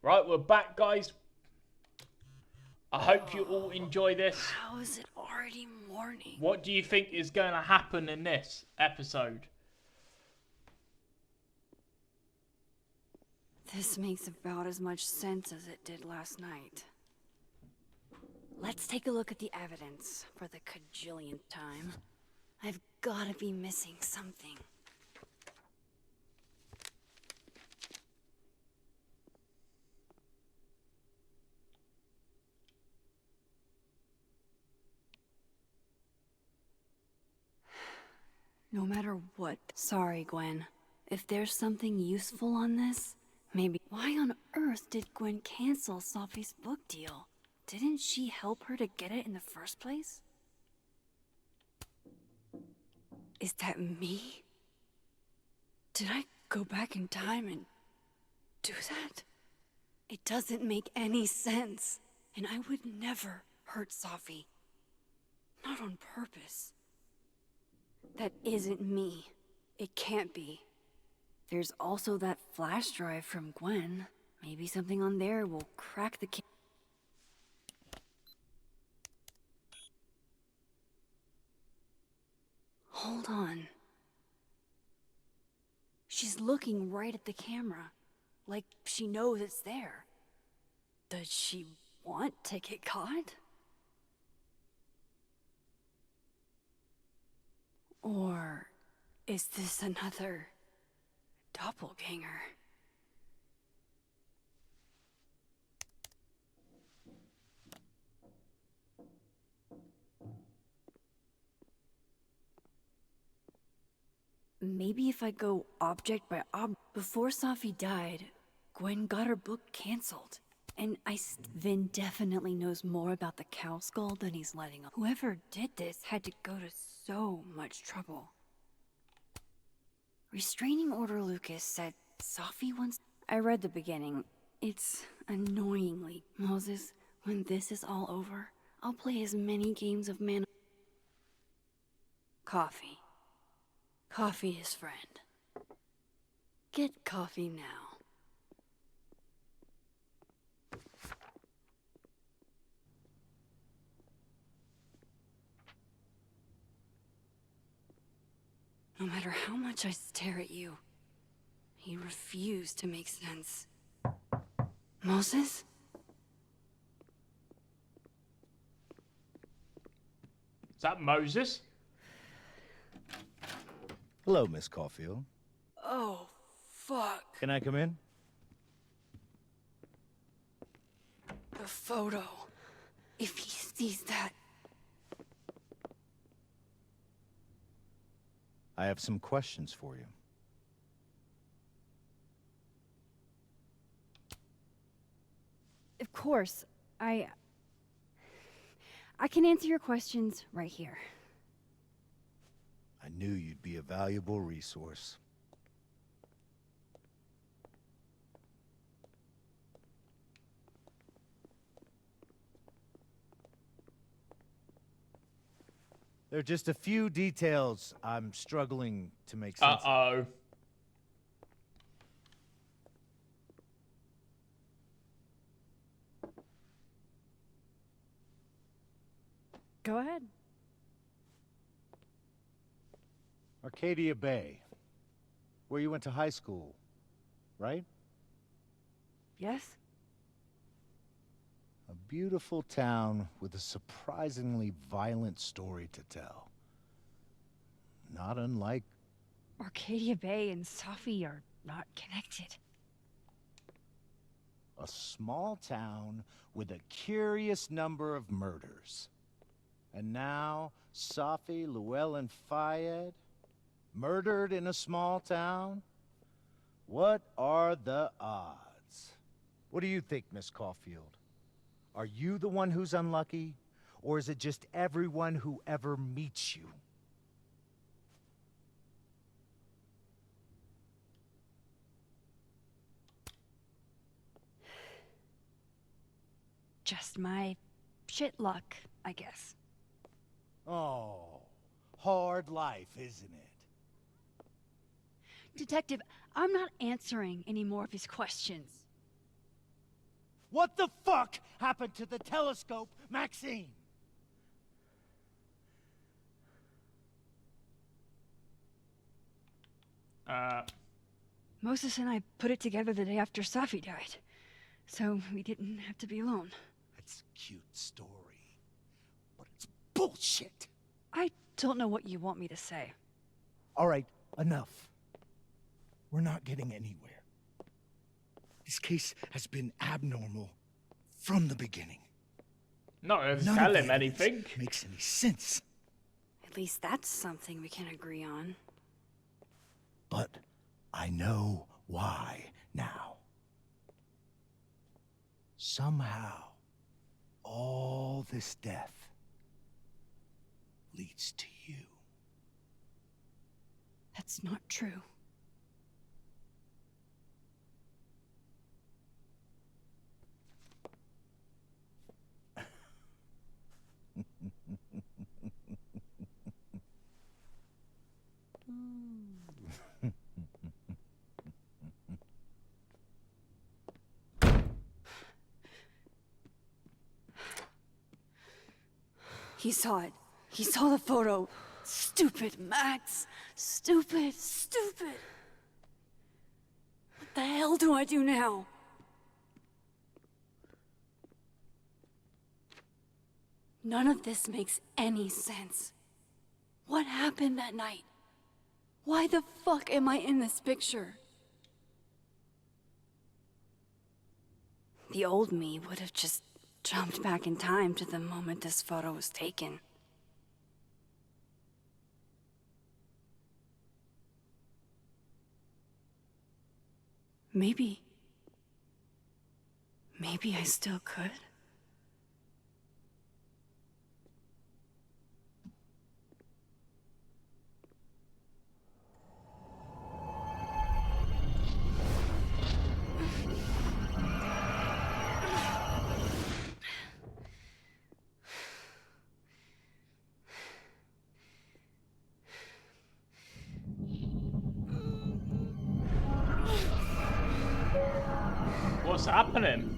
Right, we're back, guys. I hope you all enjoy this. How is it already morning? What do you think is going to happen in this episode? This makes about as much sense as it did last night. Let's take a look at the evidence for the cajillionth time. I've gotta be missing something. No matter what. Sorry, Gwen. If there's something useful on this, maybe. Why on earth did Gwen cancel Sophie's book deal? Didn't she help her to get it in the first place? Is that me? Did I go back in time and do that? It doesn't make any sense. And I would never hurt Sophie. Not on purpose. That isn't me. It can't be. There's also that flash drive from Gwen. Maybe something on there will crack the case. Hold on. She's looking right at the camera, like she knows it's there. Does she want to get caught? Or is this another doppelganger? Maybe if I go object by object. Before Sophie died, Gwen got her book canceled. And Vin definitely knows more about the cow skull than he's letting on. Whoever did this had to go to so much trouble. Restraining Order Lucas said Sophie wants... I read the beginning. It's annoyingly. Moses, when this is all over, I'll play as many games of man... Coffee. Coffee is friend. Get coffee now. No matter how much I stare at you, you refuse to make sense. Moses? Is that Moses? Hello, Miss Caulfield. Oh, fuck. Can I come in? The photo. If he sees that... I have some questions for you. Of course. I can answer your questions right here. I knew you'd be a valuable resource. There are just a few details I'm struggling to make sense of. Uh-oh. Go ahead. Arcadia Bay, where you went to high school, right? Yes? A beautiful town with a surprisingly violent story to tell. Not unlike... Arcadia Bay and Sophie are not connected. a small town with a curious number of murders. And now, Safi, Llewellyn Fayed, murdered in a small town? What are the odds? What do you think, Miss Caulfield? Are you the one who's unlucky? Or is it just everyone who ever meets you? Just my shit luck, I guess. Oh, hard life, isn't it? Detective, I'm not answering any more of his questions. What the fuck happened to the telescope, Maxine? Moses and I put it together the day after Safi died, so we didn't have to be alone. That's a cute story, but it's bullshit. I don't know what you want me to say. All right, enough. We're not getting anywhere. This case has been abnormal from the beginning. Not going to None tell of him the evidence anything. makes any sense. At least that's something we can agree on. But I know why now. Somehow, all this death leads to you. That's not true. He saw it. He saw the photo. Stupid, Max. Stupid, stupid. What the hell do I do now? None of this makes any sense. What happened that night? Why the fuck am I in this picture? The old me would have just jumped back in time to the moment this photo was taken. Maybe I still could. What's happening?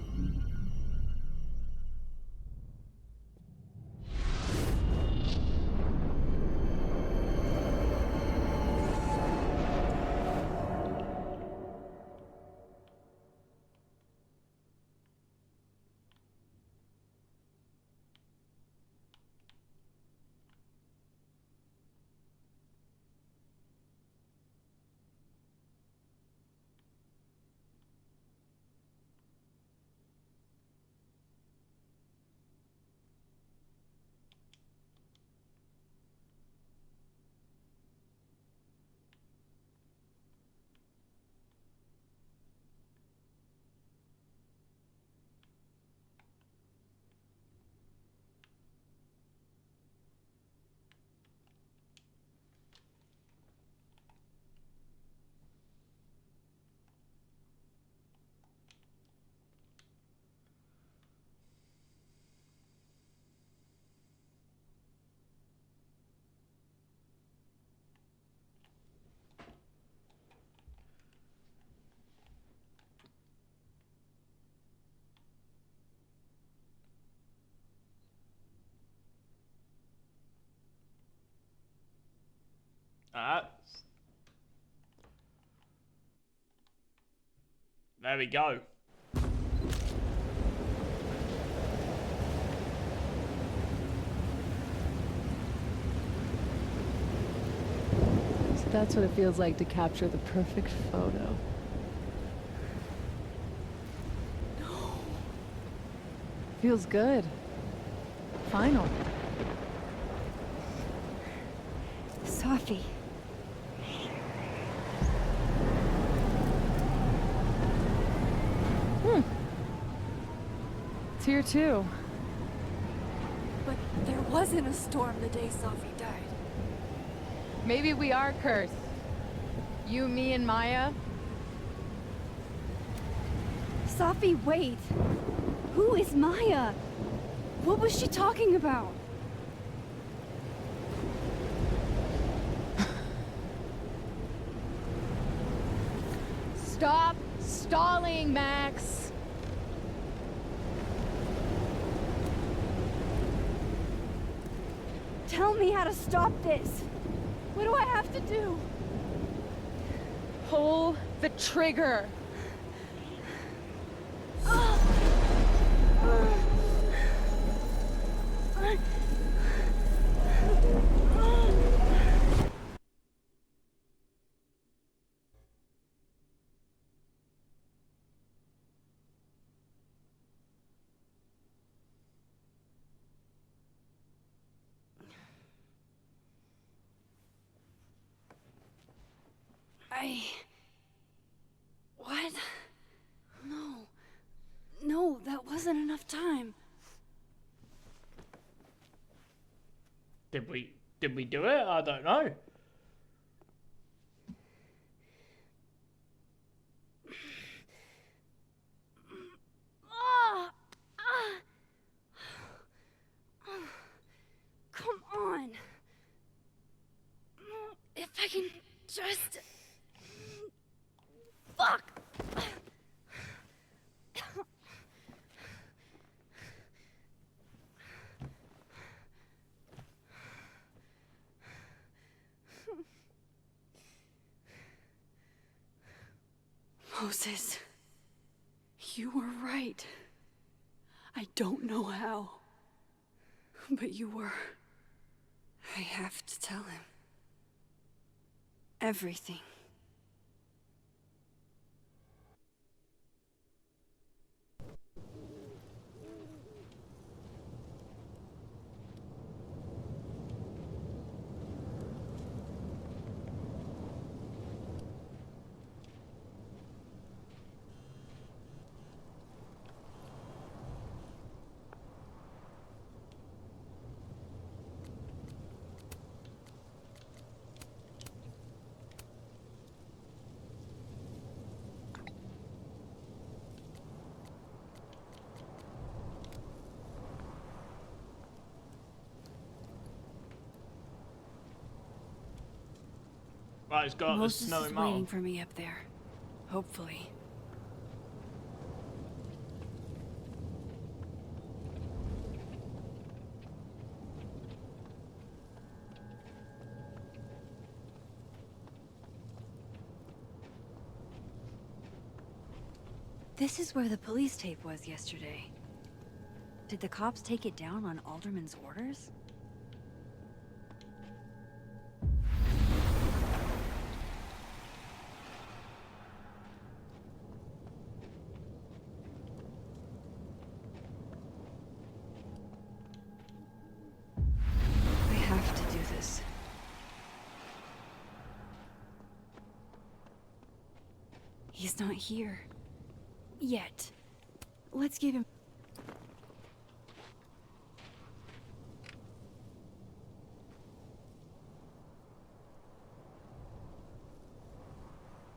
There we go. So that's what it feels like to capture the perfect photo. No. Feels good. Final. Safi. It's here too. But there wasn't a storm the day Safi died. Maybe we are cursed. You, me, and Maya. Safi, wait. Who is Maya? What was she talking about? Stop stalling, Max. Tell me how to stop this. What do I have to do? Pull the trigger. What? No, that wasn't enough time. Did we do it? I don't know. Come on. If I can just... Fuck! Moses, you were right. I don't know how, but you were. I have to tell him everything. Right, it's got the Moses snowy is mountain. waiting for me up there. Hopefully. This is where the police tape was yesterday. Did the cops take it down on Alderman's orders? I have to do this. He's not here. Yet. Let's give him...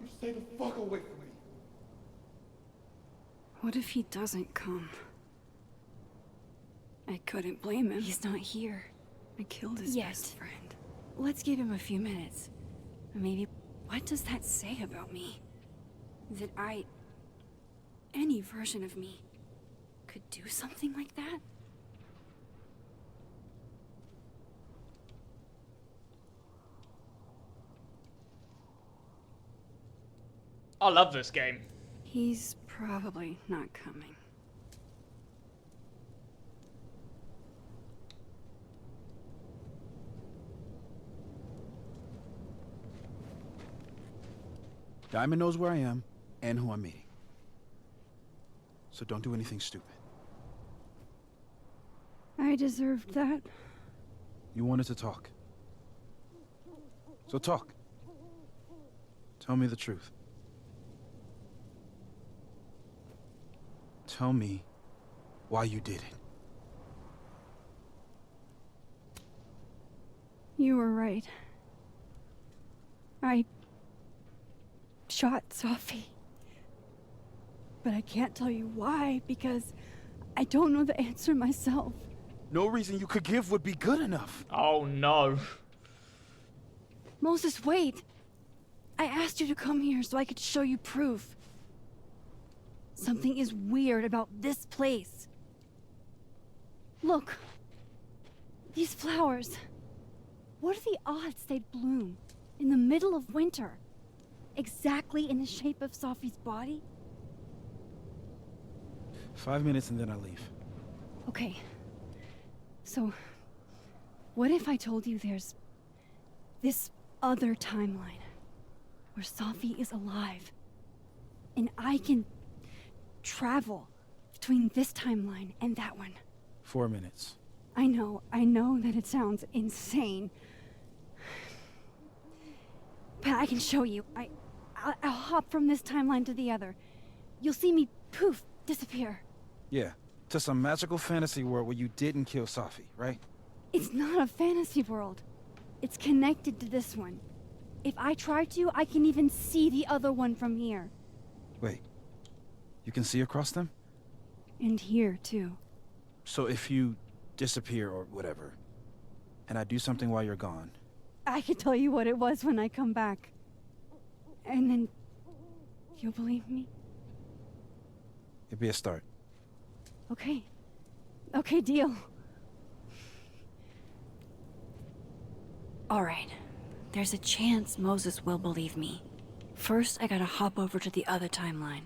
You stay the fuck away from me. What if he doesn't come? I couldn't blame him. He's not here. I killed his best friend. Let's give him a few minutes. Maybe... What does that say about me? That any version of me could do something like that? I love this game. He's probably not coming. Diamond knows where I am and who I'm meeting. So don't do anything stupid. I deserved that. You wanted to talk. So talk. Tell me the truth. Tell me why you did it. You were right. I shot Sophie. But I can't tell you why, because I don't know the answer myself. No reason you could give would be good enough. Oh no. Moses, wait! I asked you to come here so I could show you proof. Something is weird about this place. Look. These flowers. What are the odds they'd bloom in the middle of winter? Exactly in the shape of Sophie's body? 5 minutes and then I leave. Okay. So, what if I told you there's this other timeline where Sophie is alive and I can travel between this timeline and that one? 4 minutes. I know that it sounds insane. But I can show you. I'll hop from this timeline to the other. You'll see me, poof, disappear. Yeah, to some magical fantasy world where you didn't kill Safi, right? It's not a fantasy world. It's connected to this one. If I try to, I can even see the other one from here. Wait, you can see across them? And here, too. So if you disappear or whatever, and I do something while you're gone, I can tell you what it was when I come back. And then you'll believe me? it'd be a start. Okay. Okay, deal. All right. There's a chance Moses will believe me. First, I gotta hop over to the other timeline.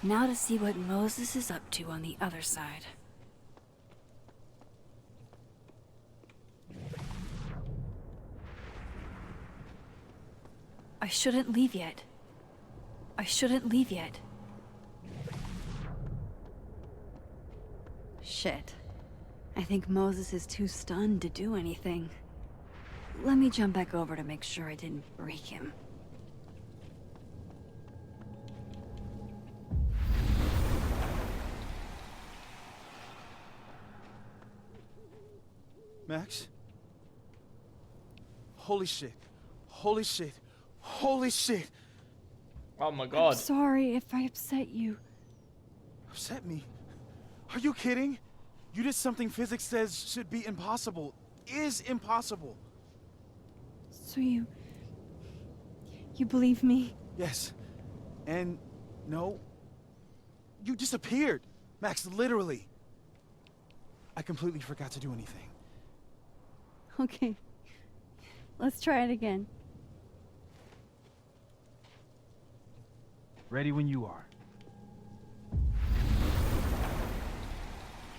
Now to see what Moses is up to on the other side. I shouldn't leave yet. I shouldn't leave yet. Shit. I think Moses is too stunned to do anything. Let me jump back over to make sure I didn't break him. Max? Holy shit. Holy shit. Holy shit. Oh my god. I'm sorry if I upset you. Upset me? Are you kidding? You did something physics says should be impossible. Is impossible. So you believe me? Yes. And no. You disappeared. Max, literally. I completely forgot to do anything. Okay. Let's try it again. Ready when you are.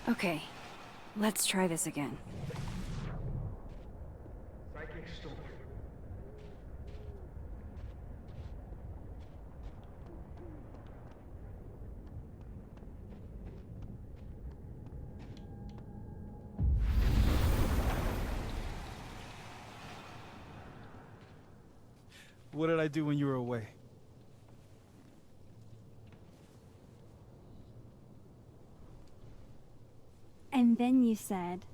Okay, let's try this again. What did I do when you were away? And then you said,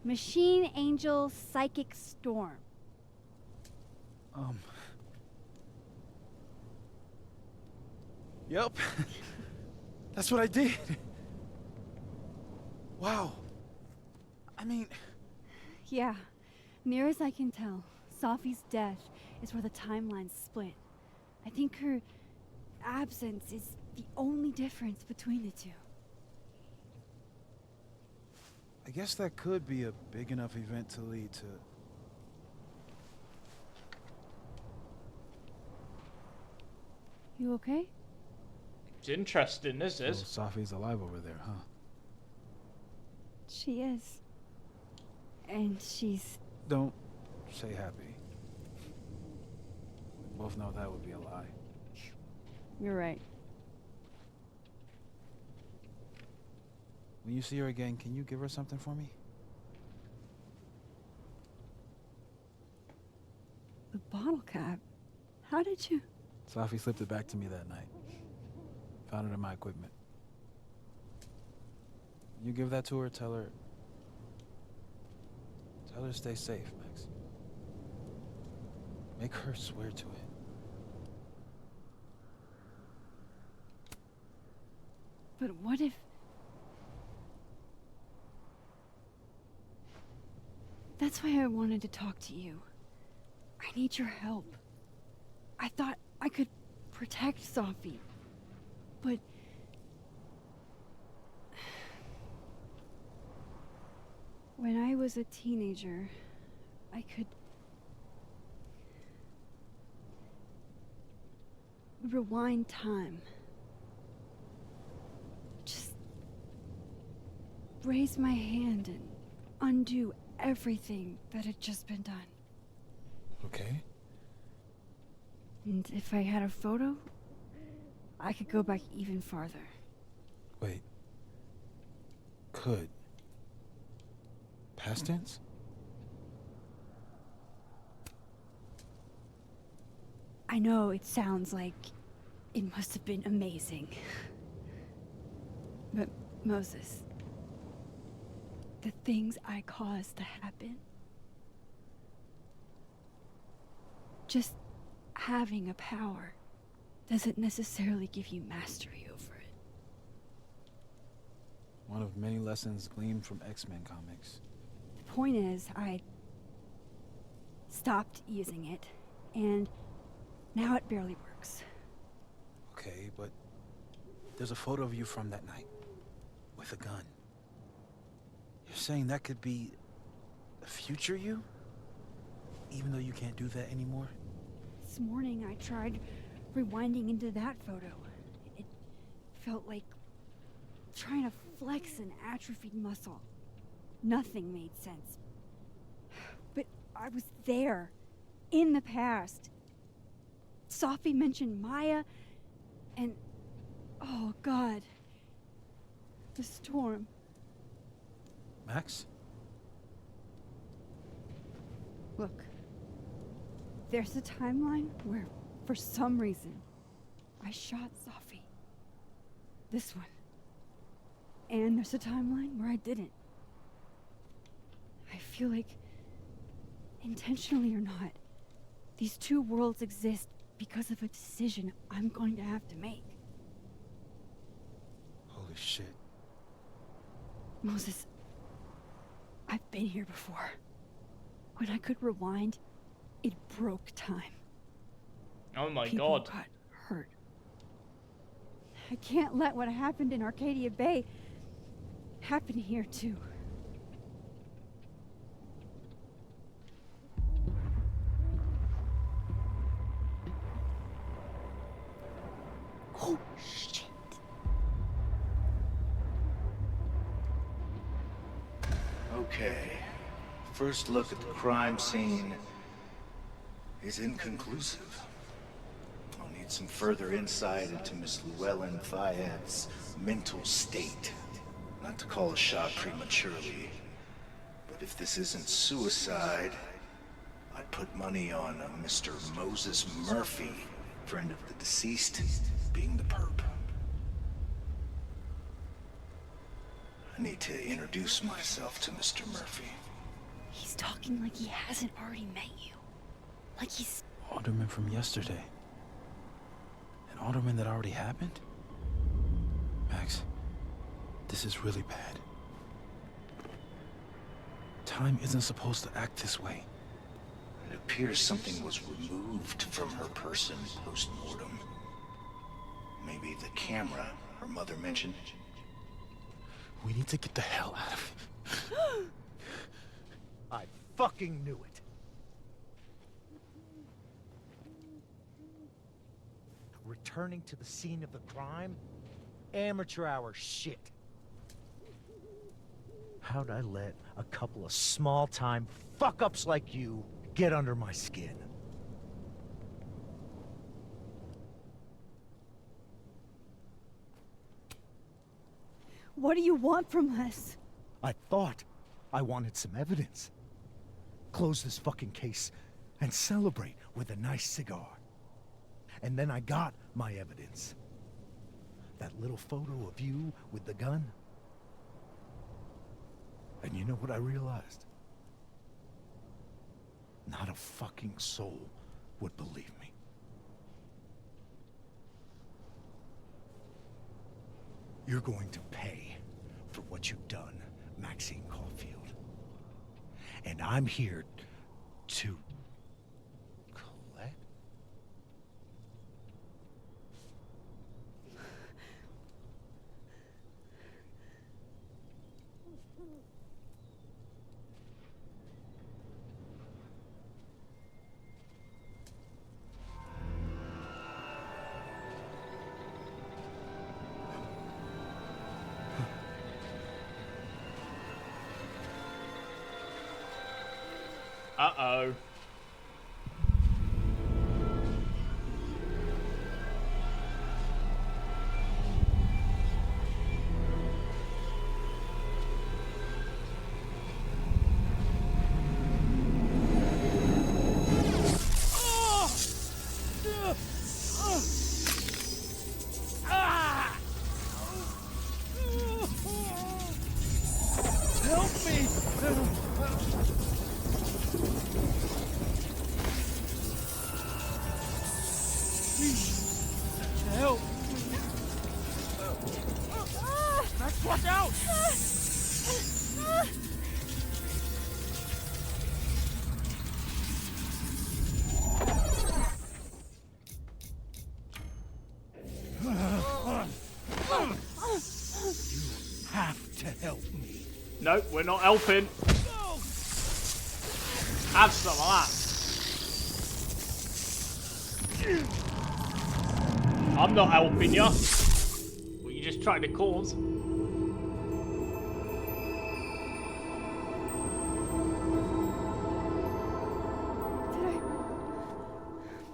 Machine Angel Psychic Storm. Yep. That's what I did. Wow. I mean... Yeah, near as I can tell, Sophie's death is where the timelines split. I think her absence is the only difference between the two. I guess that could be a big enough event to lead to... You okay? It's interesting, this is. So Safi's alive over there, huh? She is. And she's... Don't say happy. We both know that would be a lie. You're right. When you see her again, can you give her something for me? The bottle cap? How did you... Safi slipped it back to me that night. Found it in my equipment. You give that to her, tell her to stay safe, Max. Make her swear to it. But what if... That's why I wanted to talk to you. I need your help. I thought I could protect Sophie. but... When I was a teenager, I could... rewind time. Just... raise my hand and undo everything that had just been done. Okay. And if I had a photo, I could go back even farther. Wait. Could. Past tense? I know it sounds like it must have been amazing. But Moses, the things I caused to happen, just having a power doesn't necessarily give you mastery over it. One of many lessons gleaned from X-Men comics. The point is, I stopped using it, and now it barely works. Okay, but there's a photo of you from that night with a gun. You're saying that could be the future you? Even though you can't do that anymore? This morning I tried rewinding into that photo. It felt like trying to flex an atrophied muscle. Nothing made sense. But I was there, in the past. Sophie mentioned Maya, and... oh God. The storm. Max? Look. There's a timeline where, for some reason, I shot Sophie. This one. And there's a timeline where I didn't. I feel like, intentionally or not, these two worlds exist because of a decision I'm going to have to make. Holy shit. Moses, I've been here before. When I could rewind, it broke time. Oh my People god. got hurt. I can't let what happened in Arcadia Bay happen here too. Oh, shit. Okay. First look at the crime scene is inconclusive. I'll need some further insight into Miss Llewellyn Fayette's mental state. Not to call a shot prematurely, but if this isn't suicide, I'd put money on a Mr. Moses Murphy, friend of the deceased, being the perp. I need to introduce myself to Mr. Murphy. He's talking like he hasn't already met you. Like he's... Alderman from yesterday. An alderman that already happened? Max, this is really bad. Time isn't supposed to act this way. It appears something was removed from her person post-mortem. Maybe the camera her mother mentioned. We need to get the hell out of here. I fucking knew it. Returning to the scene of the crime? Amateur hour shit. How'd I let a couple of small-time fuck-ups like you get under my skin? What do you want from us? I thought I wanted some evidence. Close this fucking case and celebrate with a nice cigar. And then I got my evidence. That little photo of you with the gun. And you know what I realized? Not a fucking soul would believe me. You're going to pay for what you've done, Maxine Caulfield. And I'm here to collect. Uh-oh. Help me! Help! Max, watch out! You have to help me. No, we're not helping. Have some of that. I'm not helping you. What you just trying to cause?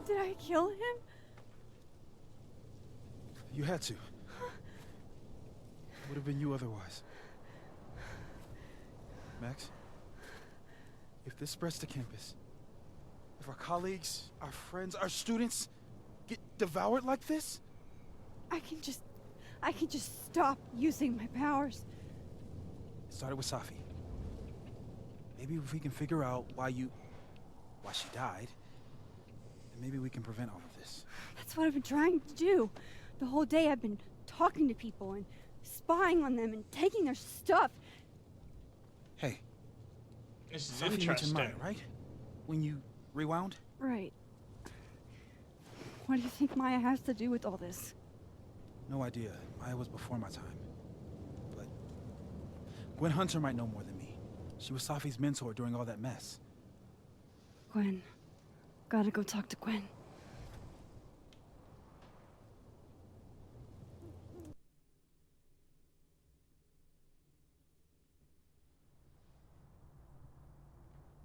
Did I kill him? You had to. Would have been you otherwise. Max, if this spreads to campus, if our colleagues, our friends, our students get devoured like this, I can just stop using my powers. it started with Safi. Maybe if we can figure out why she died, then maybe we can prevent all of this. That's what I've been trying to do. The whole day I've been talking to people and spying on them and taking their stuff. Hey, This is Safi mentioned interesting. Maya, right? When you rewound? Right. What do you think Maya has to do with all this? No idea. Maya was before my time. But Gwen Hunter might know more than me. She was Safi's mentor during all that mess. Gwen. Gotta go talk to Gwen.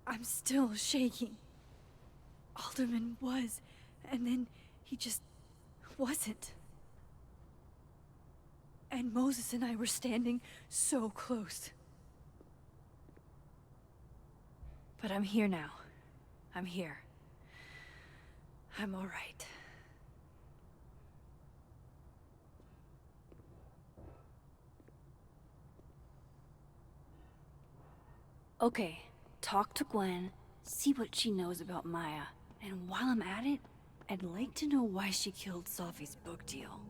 I'm still shaking. Alderman was, and then he just wasn't. And Moses and I were standing so close. But I'm here now. I'm here. I'm all right. Okay, talk to Gwen, see what she knows about Maya. And while I'm at it, I'd like to know why she killed Safi's book deal.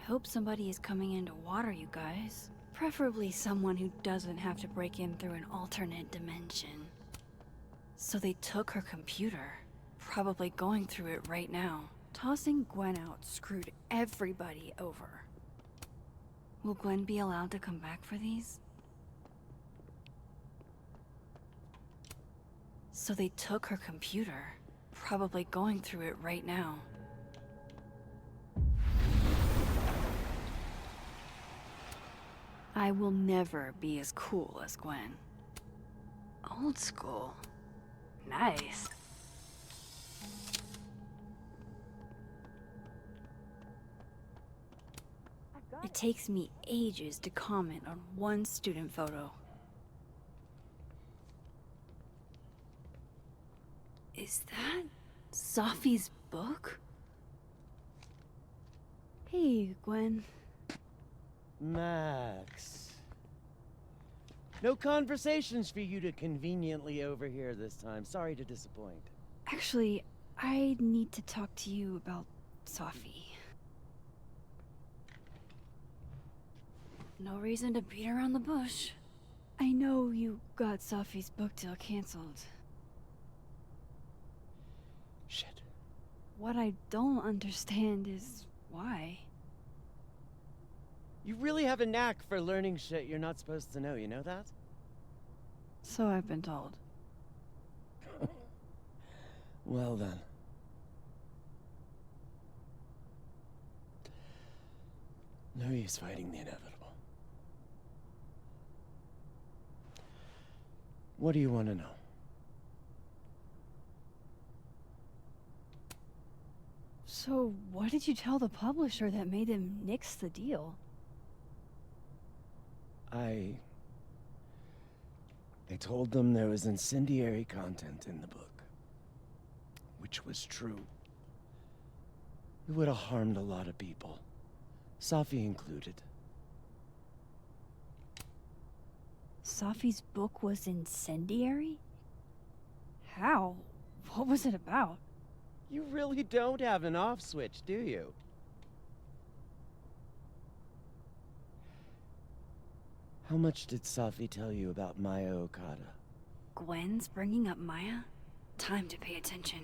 I hope somebody is coming in to water you guys. Preferably someone who doesn't have to break in through an alternate dimension. So they took her computer, probably going through it right now. Tossing Gwen out screwed everybody over. Will Gwen be allowed to come back for these? So they took her computer, probably going through it right now. I will never be as cool as Gwen. Old school. Nice. It takes me ages to comment on one student photo. Is that Safi's book? Hey, Gwen. Max. No conversations for you to conveniently overhear this time. Sorry to disappoint. Actually, I need to talk to you about Safi. No reason to beat around the bush. I know you got Safi's book deal canceled. Shit. What I don't understand is why. You really have a knack for learning shit you're not supposed to know, you know that? So I've been told. Well then. No use fighting the inevitable. What do you want to know? So, what did you tell the publisher that made them nix the deal? I told them there was incendiary content in the book. Which was true. It would have harmed a lot of people. Safi included. Safi's book was incendiary? How? What was it about? You really don't have an off switch, do you? How much did Safi tell you about Maya Okada? Gwen's bringing up Maya? Time to pay attention.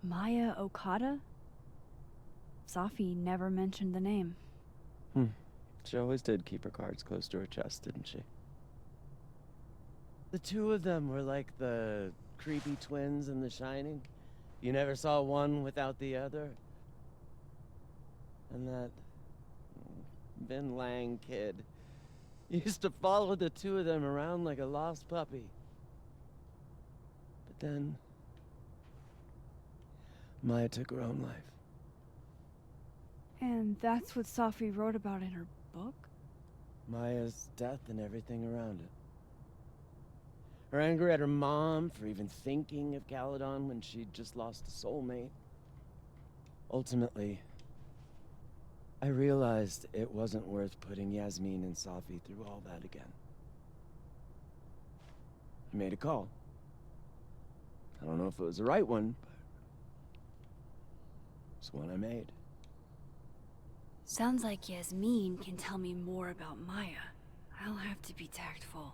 Maya Okada? Safi never mentioned the name. She always did keep her cards close to her chest, didn't she? The two of them were like the creepy twins in The Shining. You never saw one without the other. And that Vin Lang kid used to follow the two of them around like a lost puppy. But then Maya took her own life. And that's what Safi wrote about in her book? Maya's death and everything around it. Her anger at her mom for even thinking of Caledon when she'd just lost a soulmate. Ultimately, I realized it wasn't worth putting Yasmin and Safi through all that again. I made a call. I don't know if it was the right one, but it's one I made. Sounds like Yasmin can tell me more about Maya. I'll have to be tactful.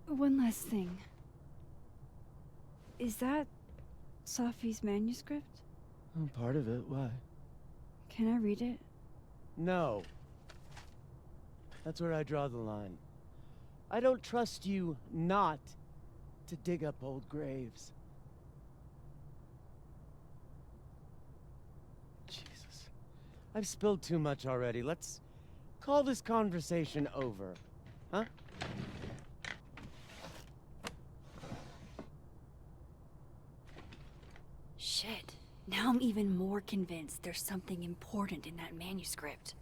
One last thing. Is that Safi's manuscript? Oh, part of it, why? Can I read it? No. That's where I draw the line. I don't trust you not to dig up old graves. Jesus. I've spilled too much already. Let's call this conversation over. Huh? Shit. Now I'm even more convinced there's something important in that manuscript.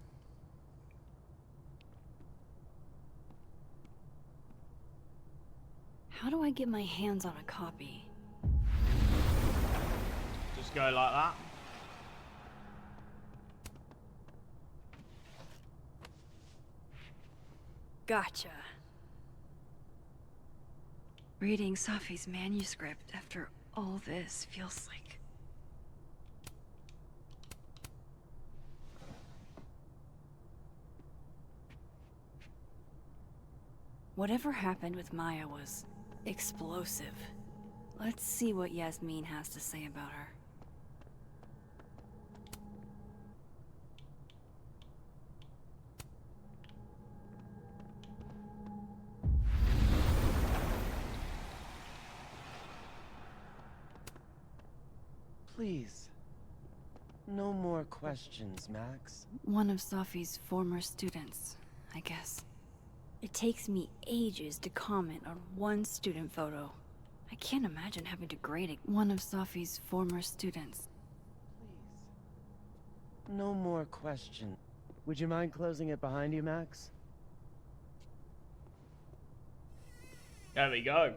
How do I get my hands on a copy? Just go like that. Gotcha. Reading Safi's manuscript after all this feels like... Whatever happened with Maya was explosive. Let's see what Yasmin has to say about her. Please. No more questions, Max. One of Safi's former students, I guess. It takes me ages to comment on one student photo. I can't imagine having to grade it. One of Safi's former students. Please. No more questions. Would you mind closing it behind you, Max? There we go.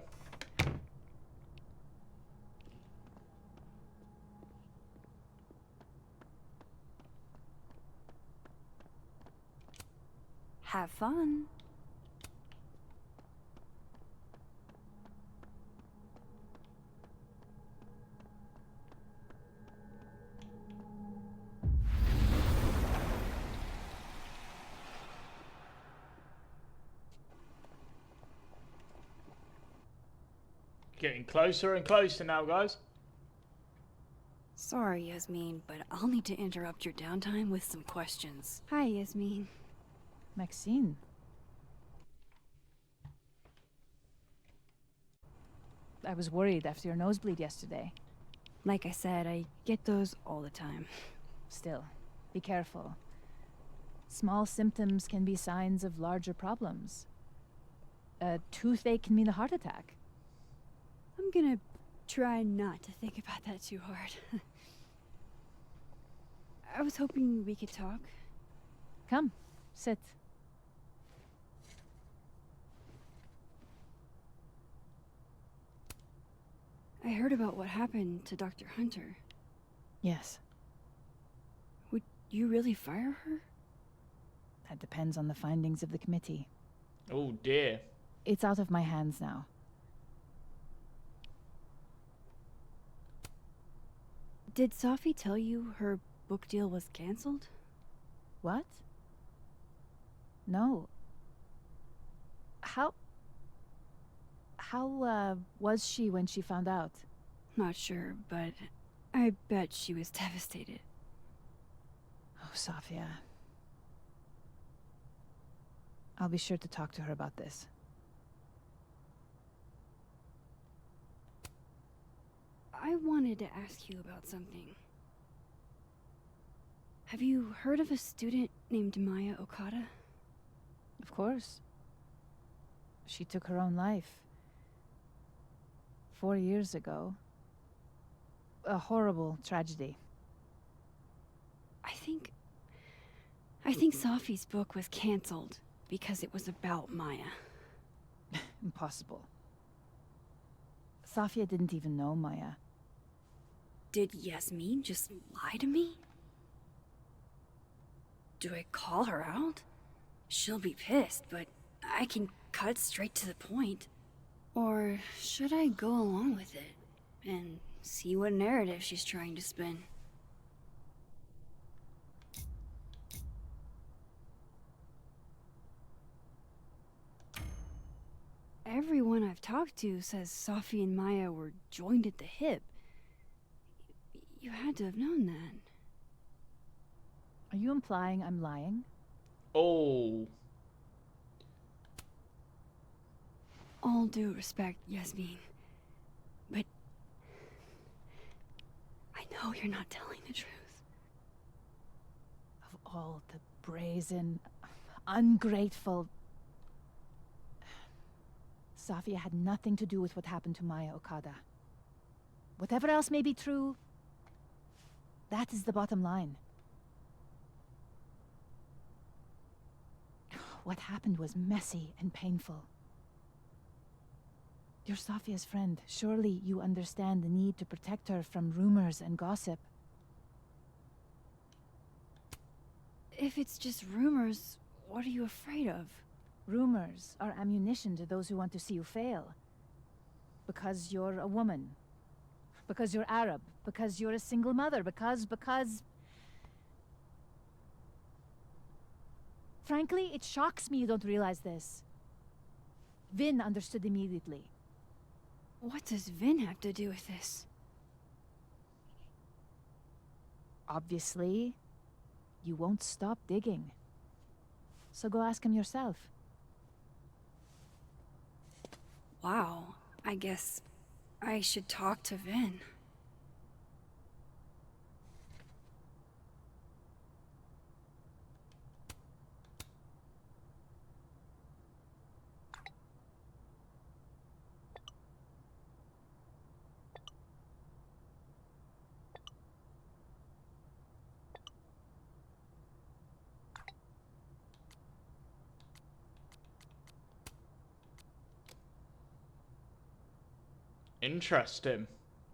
Have fun. Getting closer and closer now, guys. Sorry, Yasmin, but I'll need to interrupt your downtime with some questions. Hi, Yasmin. Maxine. I was worried after your nosebleed yesterday. Like I said, I get those all the time. Still, be careful. Small symptoms can be signs of larger problems. A toothache can mean a heart attack. I'm gonna try not to think about that too hard. I was hoping we could talk. Come, sit. I heard about what happened to Dr. Hunter. Yes, Would you really fire her? that depends on the findings of the committee. Oh dear. It's out of my hands now. Did Sophie tell you her book deal was canceled? What? No. How was she when she found out? Not sure, but I bet she was devastated. Oh, Sophia. I'll be sure to talk to her about this. I wanted to ask you about something. Have you heard of a student named Maya Okada? Of course. She took her own life. 4 years ago. A horrible tragedy. I think Sophie's book was canceled because it was about Maya. Impossible. Sophia didn't even know Maya. Did Yasmin just lie to me? Do I call her out? She'll be pissed, but I can cut straight to the point. Or should I go along with it and see what narrative she's trying to spin? Everyone I've talked to says Sophie and Maya were joined at the hip. You had to have known that. Are you implying I'm lying? Oh. All due respect, Yasmin. But I know you're not telling the truth. Of all the brazen, ungrateful... Sophia had nothing to do with what happened to Maya Okada. Whatever else may be true, that is the bottom line. What happened was messy and painful. You're Sophia's friend. Surely you understand the need to protect her from rumors and gossip. If it's just rumors, what are you afraid of? Rumors are ammunition to those who want to see you fail. Because you're a woman. Because you're Arab. Because you're a single mother. Because... Frankly, it shocks me you don't realize this. Vin understood immediately. What does Vin have to do with this? Obviously, you won't stop digging. So go ask him yourself. Wow, I guess I should talk to Vin. Interesting.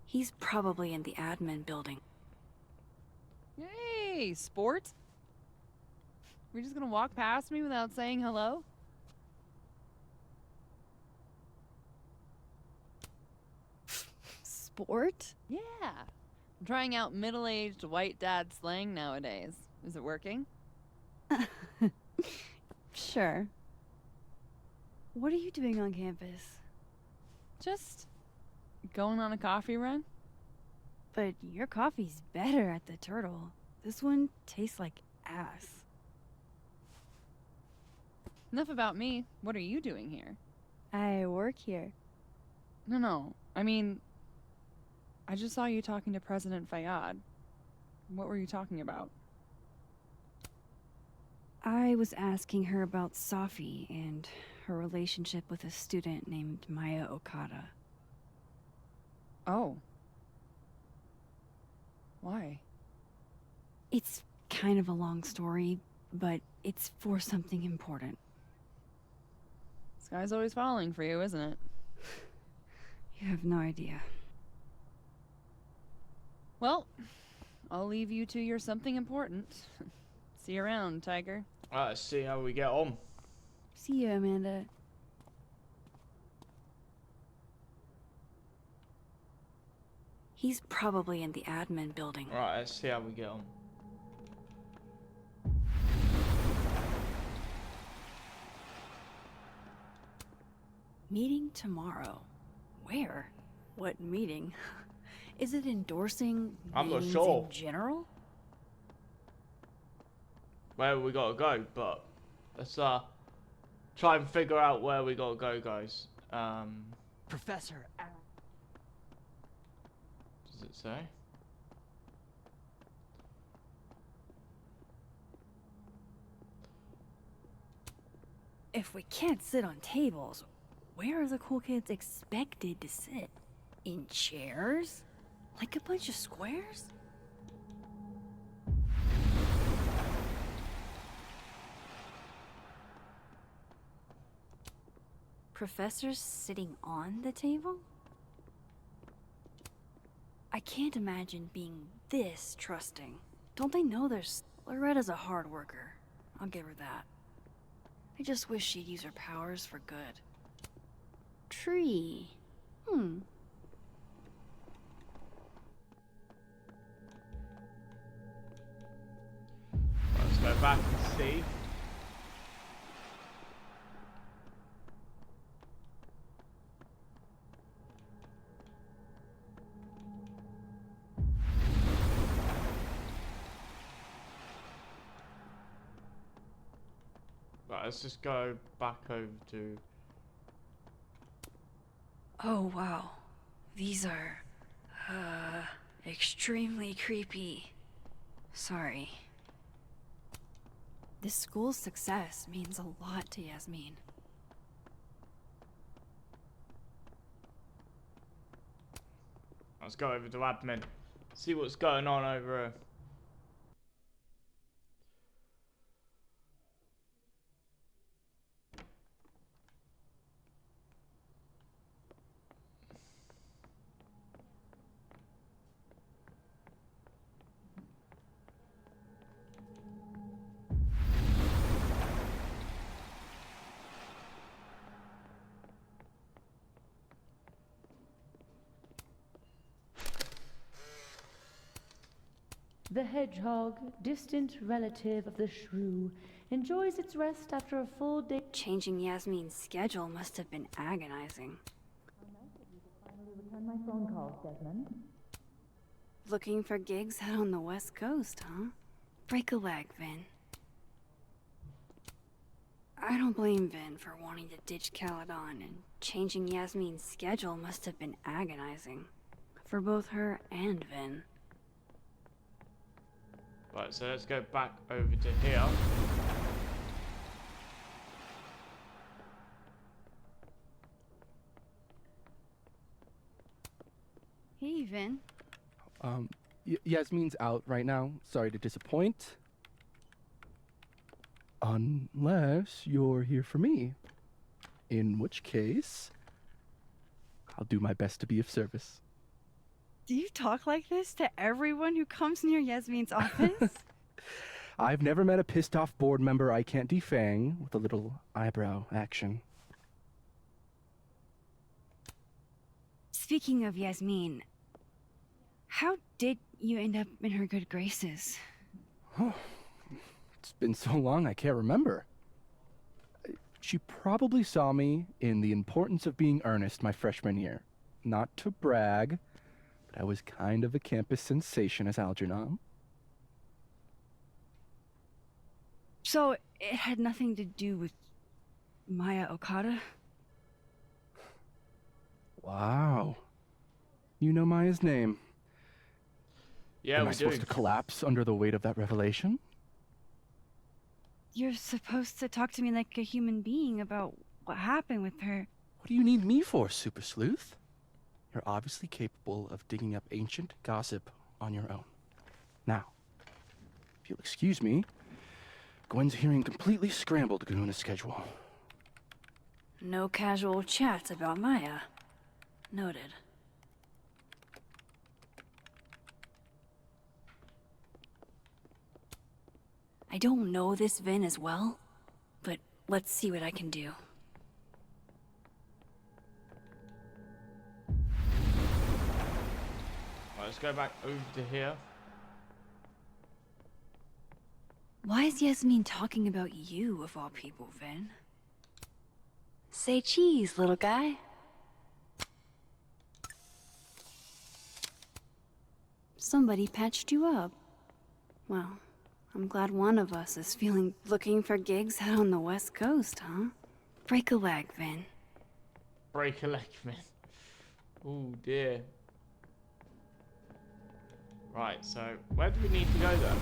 He's probably in the admin building. Hey, sport. We're just gonna walk past me without saying hello? Sport? Yeah. I'm trying out middle-aged white dad slang nowadays. Is it working? Sure. What are you doing on campus? Just going on a coffee run? But your coffee's better at the Turtle. This one tastes like ass. Enough about me. What are you doing here? I work here. No. I mean, I just saw you talking to President Fayyad. What were you talking about? I was asking her about Safi and her relationship with a student named Maya Okada. Oh. Why? It's kind of a long story, but it's for something important. Sky's always falling for you, isn't it? You have no idea. Well, I'll leave you to your something important. See you around, Tiger. Alright, let's see how we get on. See you, Amanda. He's probably in the admin building. Alright, let's see how we get on. Meeting tomorrow. Where? What meeting? Is it endorsing I'm not meetings sure. in general? Where we gotta go, but let's try and figure out where we gotta go, guys. Professor. Does it say? If we can't sit on tables, where are the cool kids expected to sit? In chairs? Like a bunch of squares? Professors sitting on the table? I can't imagine being this trusting. Don't they know there's... Loretta's a hard worker. I'll give her that. I just wish she'd use her powers for good. Tree. Let's go back and see. Right, let's just go back over to... Oh, wow. These are... extremely creepy. Sorry. This school's success means a lot to Yasmin. Let's go over to admin. See what's going on over here. The hedgehog, distant relative of the shrew, enjoys its rest after a full day. Changing Yasmin's schedule must have been agonizing. Finally return my phone calls, Desmond. Looking for gigs out on the West Coast, huh? Break a leg, Vin. I don't blame Vin for wanting to ditch Caledon, and changing Yasmin's schedule must have been agonizing. For both her and Vin. Right, so let's go back over to here. Hey, Vin. Yasmin's out right now. Sorry to disappoint. Unless you're here for me. In which case, I'll do my best to be of service. Do you talk like this to everyone who comes near Yasmin's office? I've never met a pissed off board member I can't defang with a little eyebrow action. Speaking of Yasmin, how did you end up in her good graces? Oh, it's been so long I can't remember. She probably saw me in The Importance of Being Earnest my freshman year. Not to brag, but I was kind of a campus sensation as Algernon. So, it had nothing to do with Maya Okada? Wow. You know Maya's name. Yeah, Am we I do. supposed to collapse under the weight of that revelation? You're supposed to talk to me like a human being about what happened with her. What do you need me for, Super Sleuth? You're obviously capable of digging up ancient gossip on your own. Now, if you'll excuse me, Gwen's hearing completely scrambled Kahuna schedule. No casual chats about Maya. Noted. I don't know this Vin as well, but let's see what I can do. Right, let's go back over to here. Why is Yasmin talking about you, of all people, Vin? Say cheese, little guy. Somebody patched you up. Well, I'm glad one of us is looking for gigs out on the West Coast, huh? Break a leg, Vin. Break a leg, man. Oh dear. Right, so where do we need to go then?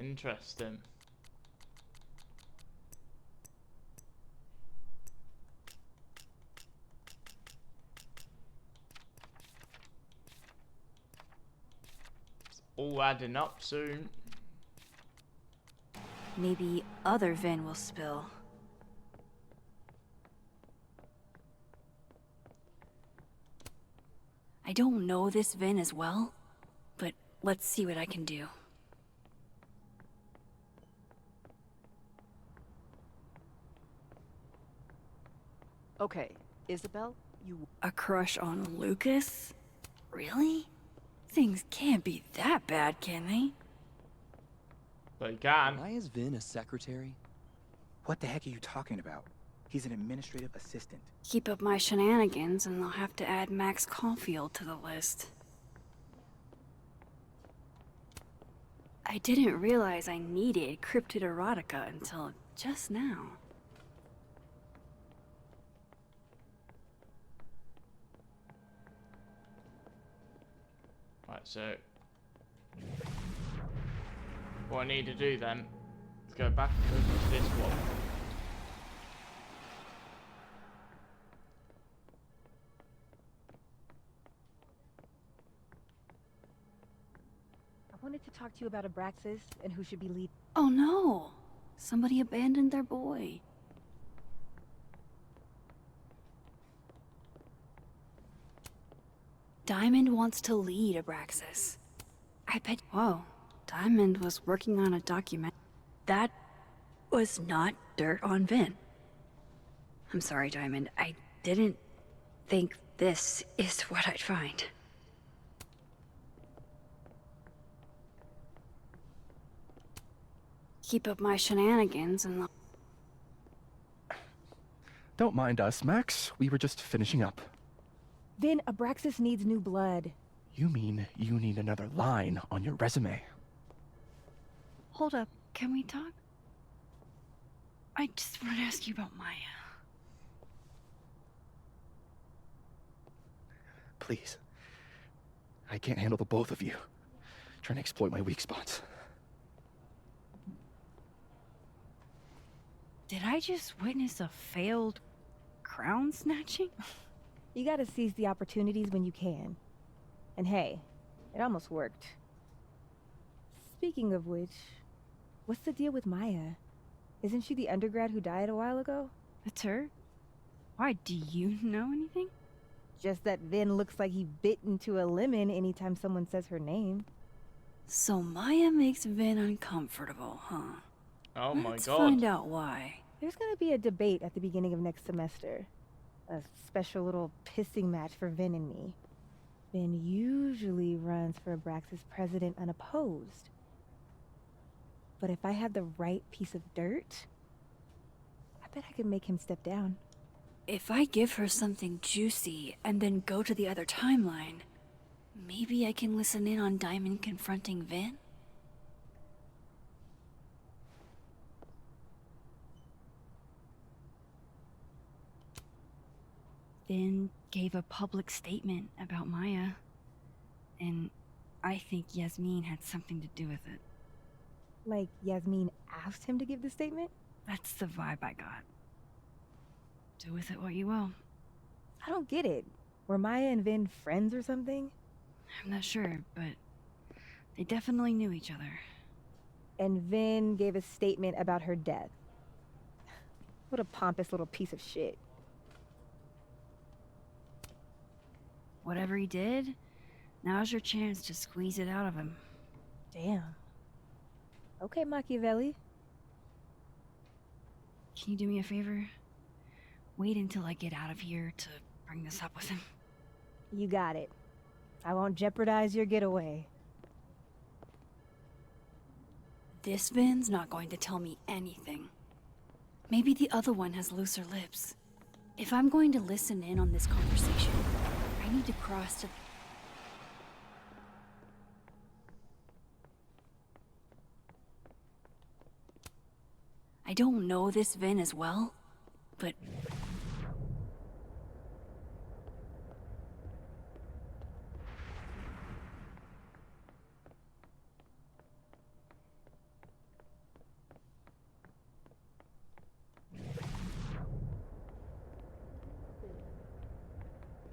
Interesting. It's all adding up soon. Maybe other Vin will spill. I don't know this Vin as well, but let's see what I can do. Okay, Isabel, you... A crush on Lucas? Really? Things can't be that bad, can they? But you can. Why is Vin a secretary? What the heck are you talking about? He's an administrative assistant. Keep up my shenanigans and they'll have to add Max Caulfield to the list. I didn't realize I needed cryptid erotica until just now. Right, so what I need to do then is go back over to this one. I wanted to talk to you about Abraxas and who should be lead. Oh no! Somebody abandoned their boy. Diamond wants to lead Abraxas. I bet. Whoa. Diamond was working on a document. That was not dirt on Vin. I'm sorry, Diamond. I didn't think this is what I'd find. Keep up my shenanigans and Don't mind us, Max. We were just finishing up. Vin, Abraxas needs new blood. You mean you need another line on your resume? Hold up, can we talk? I just want to ask you about Maya. Please. I can't handle the both of you. Trying to exploit my weak spots. Did I just witness a failed crown snatching? You gotta seize the opportunities when you can. And hey, it almost worked. Speaking of which, what's the deal with Maya? Isn't she the undergrad who died a while ago? That's her? Why, do you know anything? Just that Vin looks like he bit into a lemon anytime someone says her name. So Maya makes Vin uncomfortable, huh? Oh my Let's god. find out why. There's gonna be a debate at the beginning of next semester. A special little pissing match for Vin and me. Vin usually runs for Abraxas president unopposed. But if I had the right piece of dirt, I bet I could make him step down. If I give her something juicy and then go to the other timeline, maybe I can listen in on Diamond confronting Vin? Vin gave a public statement about Maya. And I think Yasmin had something to do with it. Like Yasmin asked him to give the statement? That's the vibe I got. Do with it what you will. I don't get it. Were Maya and Vin friends or something? I'm not sure, but they definitely knew each other. And Vin gave a statement about her death. What a pompous little piece of shit. Whatever he did, now's your chance to squeeze it out of him. Damn. Okay, Machiavelli. Can you do me a favor? Wait until I get out of here to bring this up with him. You got it. I won't jeopardize your getaway. This Vin's not going to tell me anything. Maybe the other one has looser lips. If I'm going to listen in on this conversation, I need to cross to... I don't know this Vin as well, but...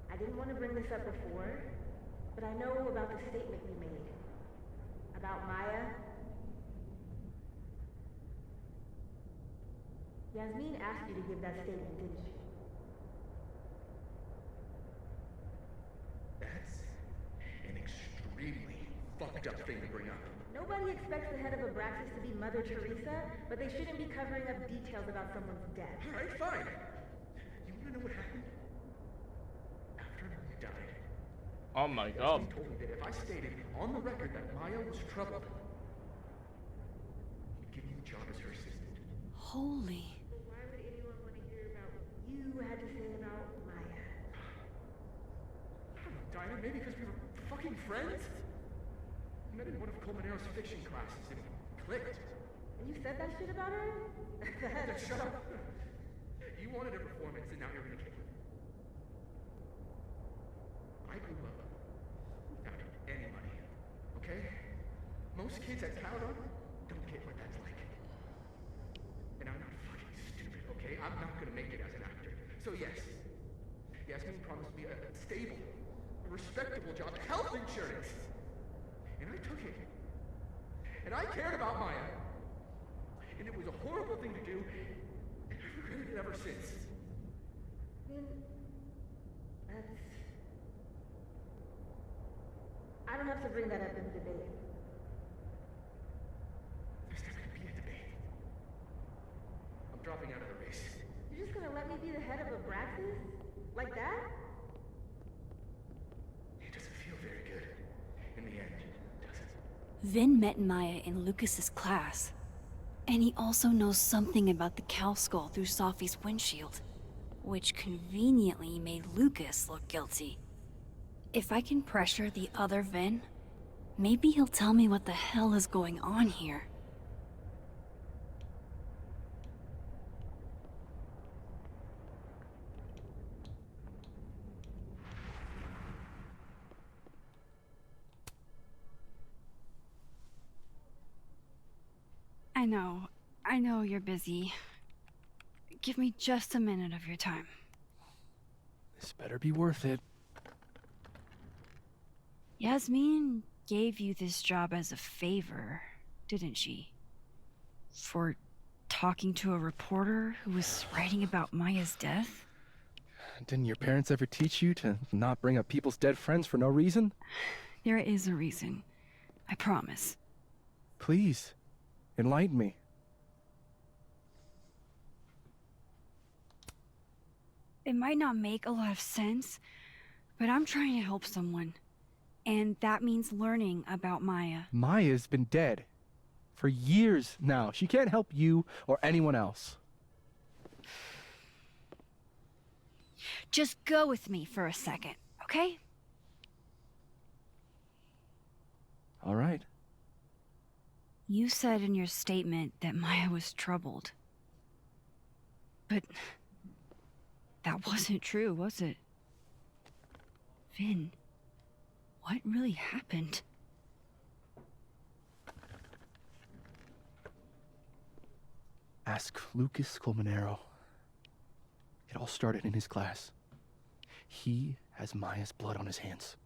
I didn't want to bring this up before, but I know about the statement you made. About Maya. Yasmin asked you to give that statement, didn't she? That's an extremely fucked up thing to bring up. Nobody expects the head of Abraxas to be Mother Teresa, but they shouldn't be covering up details about someone's death. Alright, fine. You wanna know what happened? After Maya died, Oh my god. Yasmin told me that if I stated on the record that Maya was troubled, he'd give me a job as her assistant. Holy... Why would anyone want to hear about what you had to say about Maya? I don't know, Dinah, maybe because we were fucking friends? I met in one of Colmenaro's fiction classes and we clicked. And you said that shit about her? Shut up. You wanted a performance and now you're gonna kill it. I grew up without any money, okay? Most kids at Caledon don't get what that's like. And I'm not fucking stupid, okay? I'm not gonna make it as an actor. So yes, Yasmin promised me a stable, a respectable job, health insurance. And I took it. And I cared about Maya. And it was a horrible thing to do, and I've regretted it ever since. Then, that's... I don't have to bring that up in the debate. There's not gonna be a debate. I'm dropping out of the race. You're just gonna let me be the head of Abraxas? Like that? It doesn't feel very good. In the end, does it? Vin met Maya in Lucas's class. And he also knows something about the cow skull through Sophie's windshield, which conveniently made Lucas look guilty. If I can pressure the other Vin, maybe he'll tell me what the hell is going on here. I know you're busy. Give me just a minute of your time. This better be worth it. Yasmin gave you this job as a favor, didn't she? For talking to a reporter who was writing about Maya's death? Didn't your parents ever teach you to not bring up people's dead friends for no reason? There is a reason. I promise. Please, enlighten me. It might not make a lot of sense, but I'm trying to help someone. And that means learning about Maya. Maya's been dead for years now. She can't help you or anyone else. Just go with me for a second, okay? All right. You said in your statement that Maya was troubled. But that wasn't true, was it? Vin, what really happened? Ask Lucas Colmenero. It all started in his class. He has Maya's blood on his hands.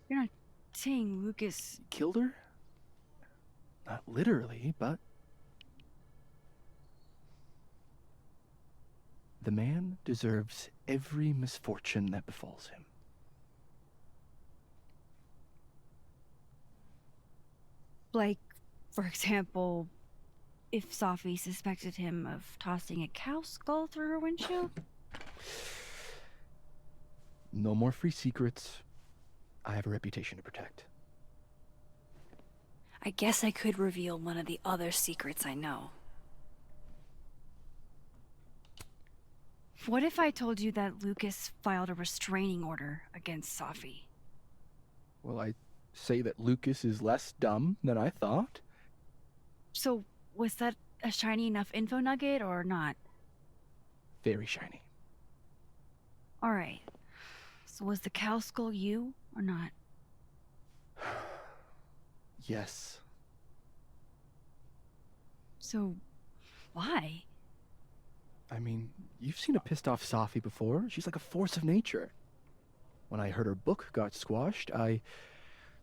You're not saying Lucas... Killed her? Not literally, but... The man deserves every misfortune that befalls him. Like, for example, if Safi suspected him of tossing a cow skull through her windshield? No more free secrets. I have a reputation to protect. I guess I could reveal one of the other secrets I know. What if I told you that Lucas filed a restraining order against Safi? Well, I say that Lucas is less dumb than I thought. So, was that a shiny enough info nugget or not? Very shiny. Alright. So was the cow skull you or not? Yes. So, why? I mean, you've seen a pissed off Safi before. She's like a force of nature. When I heard her book got squashed, I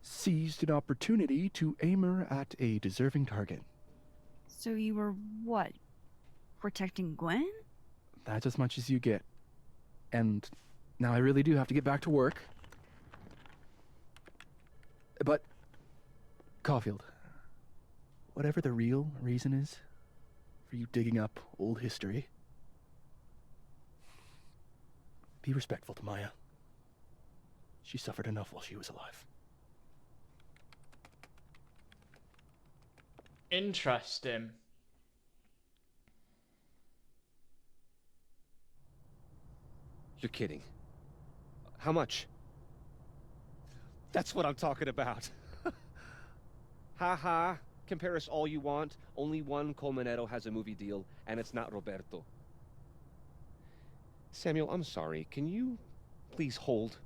seized an opportunity to aim her at a deserving target. So you were, what, protecting Gwen? That's as much as you get. And now I really do have to get back to work. But, Caulfield, whatever the real reason is for you digging up old history, be respectful to Maya. She suffered enough while she was alive. Interesting. You're kidding. How much? That's what I'm talking about. Ha ha. Compare us all you want. Only one Colmenero has a movie deal, and it's not Roberto. Samuel, I'm sorry. Can you please hold?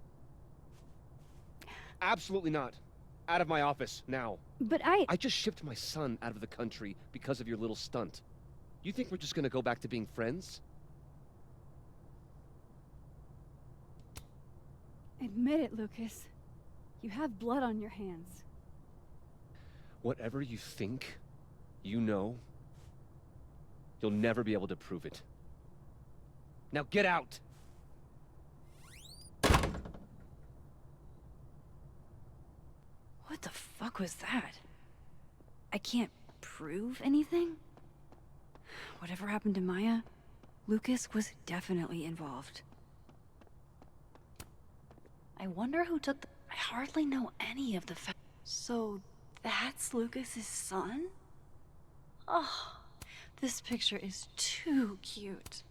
Absolutely not. Out of my office, now. But I just shipped my son out of the country because of your little stunt. You think we're just gonna go back to being friends? Admit it, Lucas. You have blood on your hands. Whatever you think, you know, you'll never be able to prove it. Now get out! What the fuck was that? I can't prove anything? Whatever happened to Maya, Lucas was definitely involved. I wonder who took the... I hardly know any of the So, that's Lucas's son? Oh, this picture is too cute.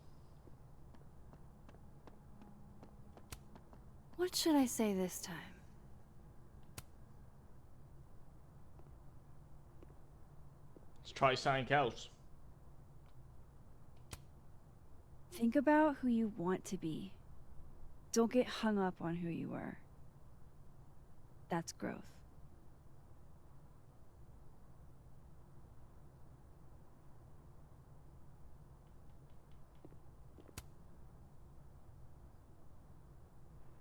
What should I say this time? Let's try something else. Think about who you want to be. Don't get hung up on who you were. That's growth.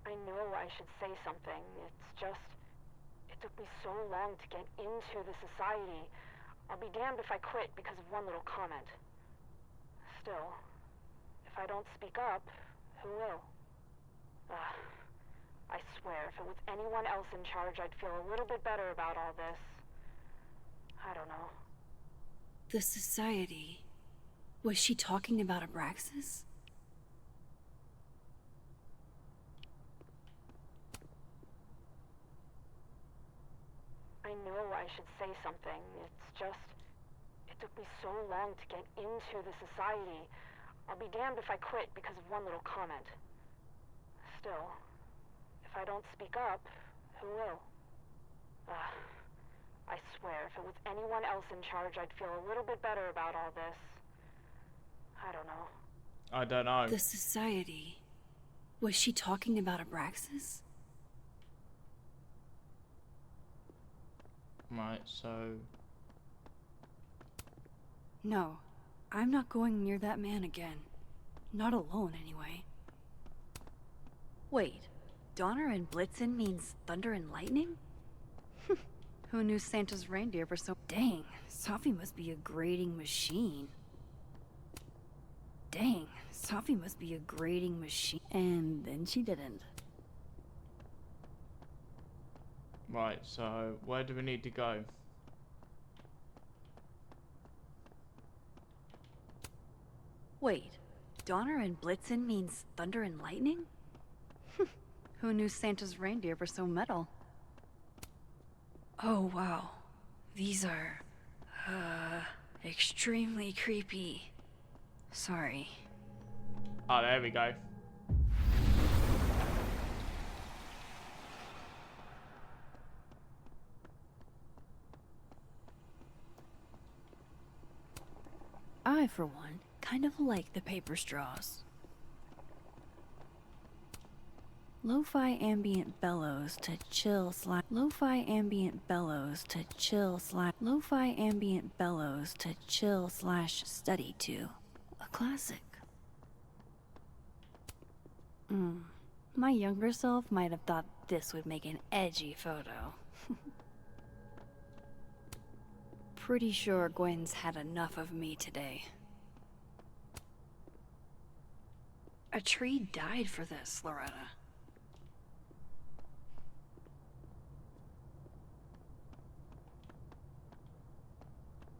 I know I should say something. It's just... It took me so long to get into the society. I'll be damned if I quit because of one little comment. Still, if I don't speak up, who will? I swear, if it was anyone else in charge, I'd feel a little bit better about all this. I don't know. The society. Was she talking about Abraxas? I know I should say something. It's just... It took me so long to get into the society. I'll be damned if I quit because of one little comment. Still, if I don't speak up, who will? I swear, if it was anyone else in charge, I'd feel a little bit better about all this. I don't know. I don't know. The society. Was she talking about Abraxas? Right, so... No, I'm not going near that man again. Not alone, anyway. Wait, Donner and Blitzen means thunder and lightning? Who knew Santa's reindeer were so... Dang, Safi must be a grading machine. Dang, Safi must be a grading machine. And then she didn't. Right, so where do we need to go? Wait, Donner and Blitzen means thunder and lightning? Who knew Santa's reindeer were so metal? Oh, wow. These are... extremely creepy. Sorry. Oh, there we go. I, for one, kind of like the paper straws. Lo-fi ambient bellows to chill slash lo-fi ambient bellows to chill slash lo-fi ambient bellows to chill slash study to. A classic. My younger self might have thought this would make an edgy photo. Pretty sure Gwen's had enough of me today. A tree died for this, Loretta.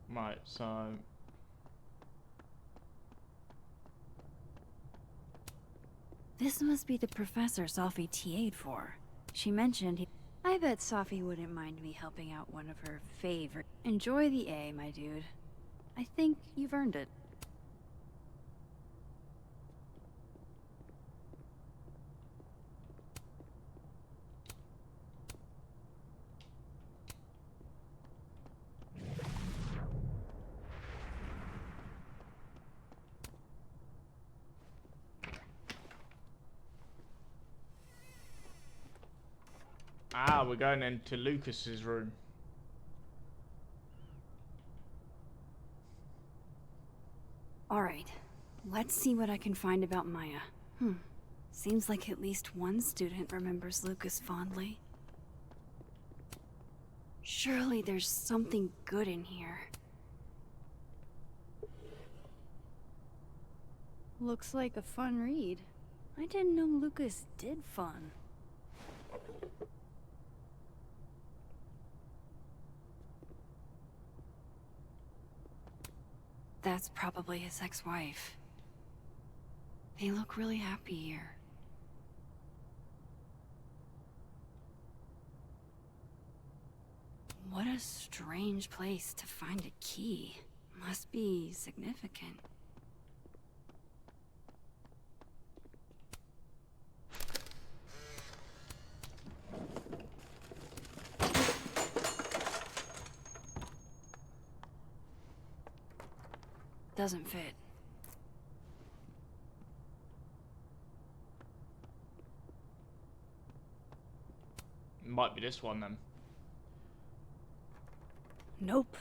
Right, so... This must be the professor Safi TA'd for. She mentioned he... I bet Safi wouldn't mind me helping out one of her favorite... Enjoy the A, my dude. I think you've earned it. Ah, we're going into Lucas's room. Alright, let's see what I can find about Maya. Seems like at least one student remembers Lucas fondly. Surely there's something good in here. Looks like a fun read. I didn't know Lucas did fun. That's probably his ex-wife. They look really happy here. What a strange place to find a key. Must be significant. Doesn't fit. Might be this one then. Nope.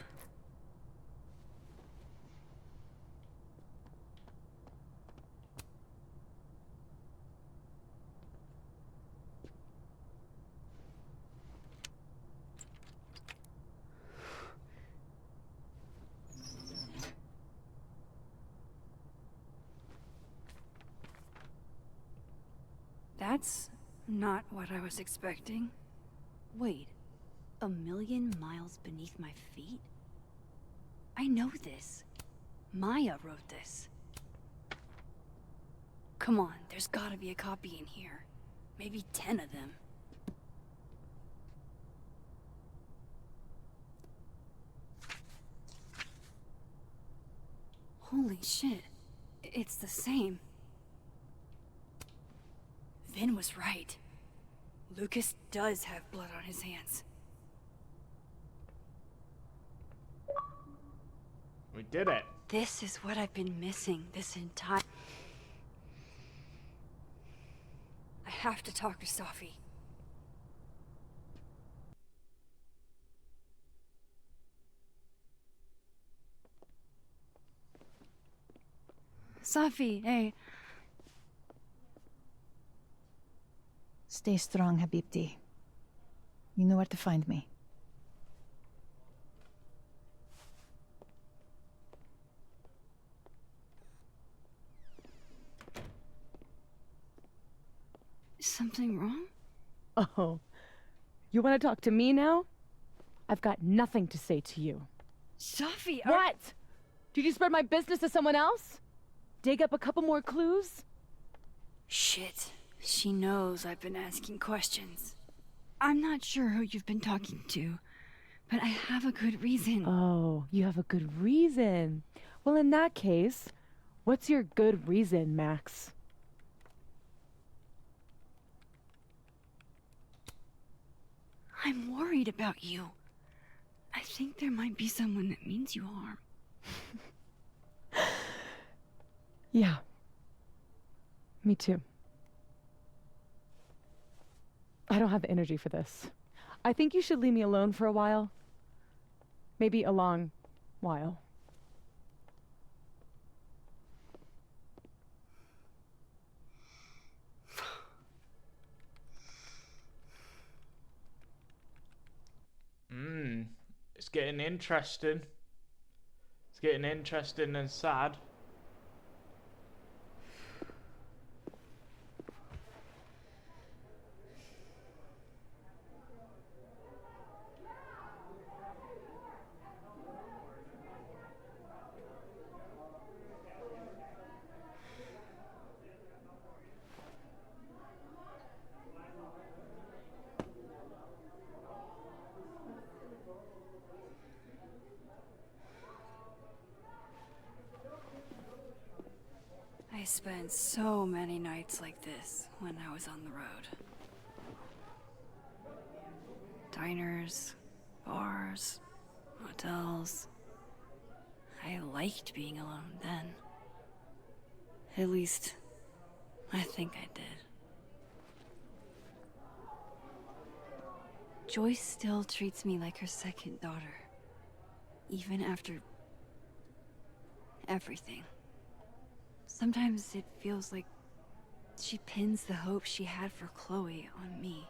That's not what I was expecting. Wait, 1,000,000 miles beneath my feet? I know this. Maya wrote this. Come on, there's gotta be a copy in here. Maybe 10 of them. Holy shit, it's the same. Vin was right. Lucas does have blood on his hands. We did it. This is what I've been missing this entire... have to talk to Safi. Safi, hey. Stay strong, Habibti. You know where to find me. Is something wrong? Oh, you want to talk to me now? I've got nothing to say to you. Safi, What? Did you spread my business to someone else? Dig up a couple more clues? Shit. She knows I've been asking questions. I'm not sure who you've been talking to, but I have a good reason. Oh, you have a good reason. Well, in that case, what's your good reason, Max? I'm worried about you. I think there might be someone that means you harm. Yeah. Me too. I don't have the energy for this. I think you should leave me alone for a while. Maybe a long while. It's getting interesting. It's getting interesting and sad. I spent so many nights like this when I was on the road. Diners, bars, hotels. I liked being alone then. At least, I think I did. Joyce still treats me like her second daughter. Even after everything. Sometimes it feels like she pins the hope she had for Chloe on me.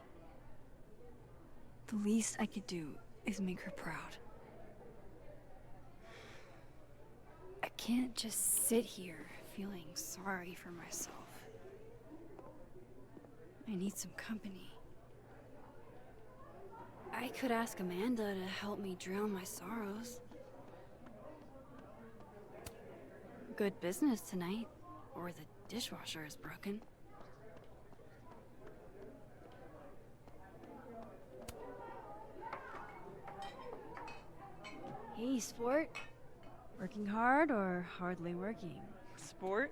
The least I could do is make her proud. I can't just sit here feeling sorry for myself. I need some company. I could ask Amanda to help me drown my sorrows. Good business tonight, or the dishwasher is broken. Hey, sport. Working hard or hardly working? Sport?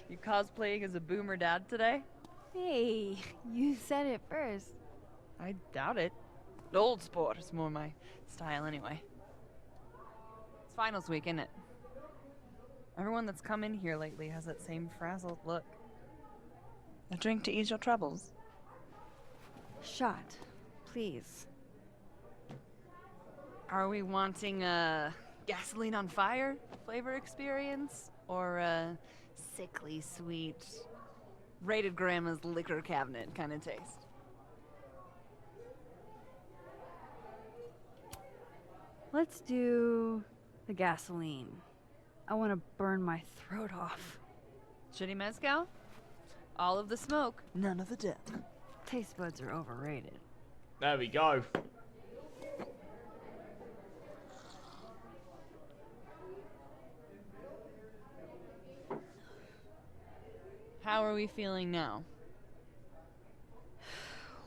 You cosplaying as a boomer dad today? Hey, you said it first. I doubt it. Old sport is more my style anyway. It's finals week, isn't it? Everyone that's come in here lately has that same frazzled look. A drink to ease your troubles. Shot, please. Are we wanting a gasoline on fire flavor experience? Or a sickly sweet, rated grandma's liquor cabinet kind of taste? Let's do the gasoline. I want to burn my throat off. Shitty mezcal? All of the smoke, none of the depth. Taste buds are overrated. There we go. How are we feeling now?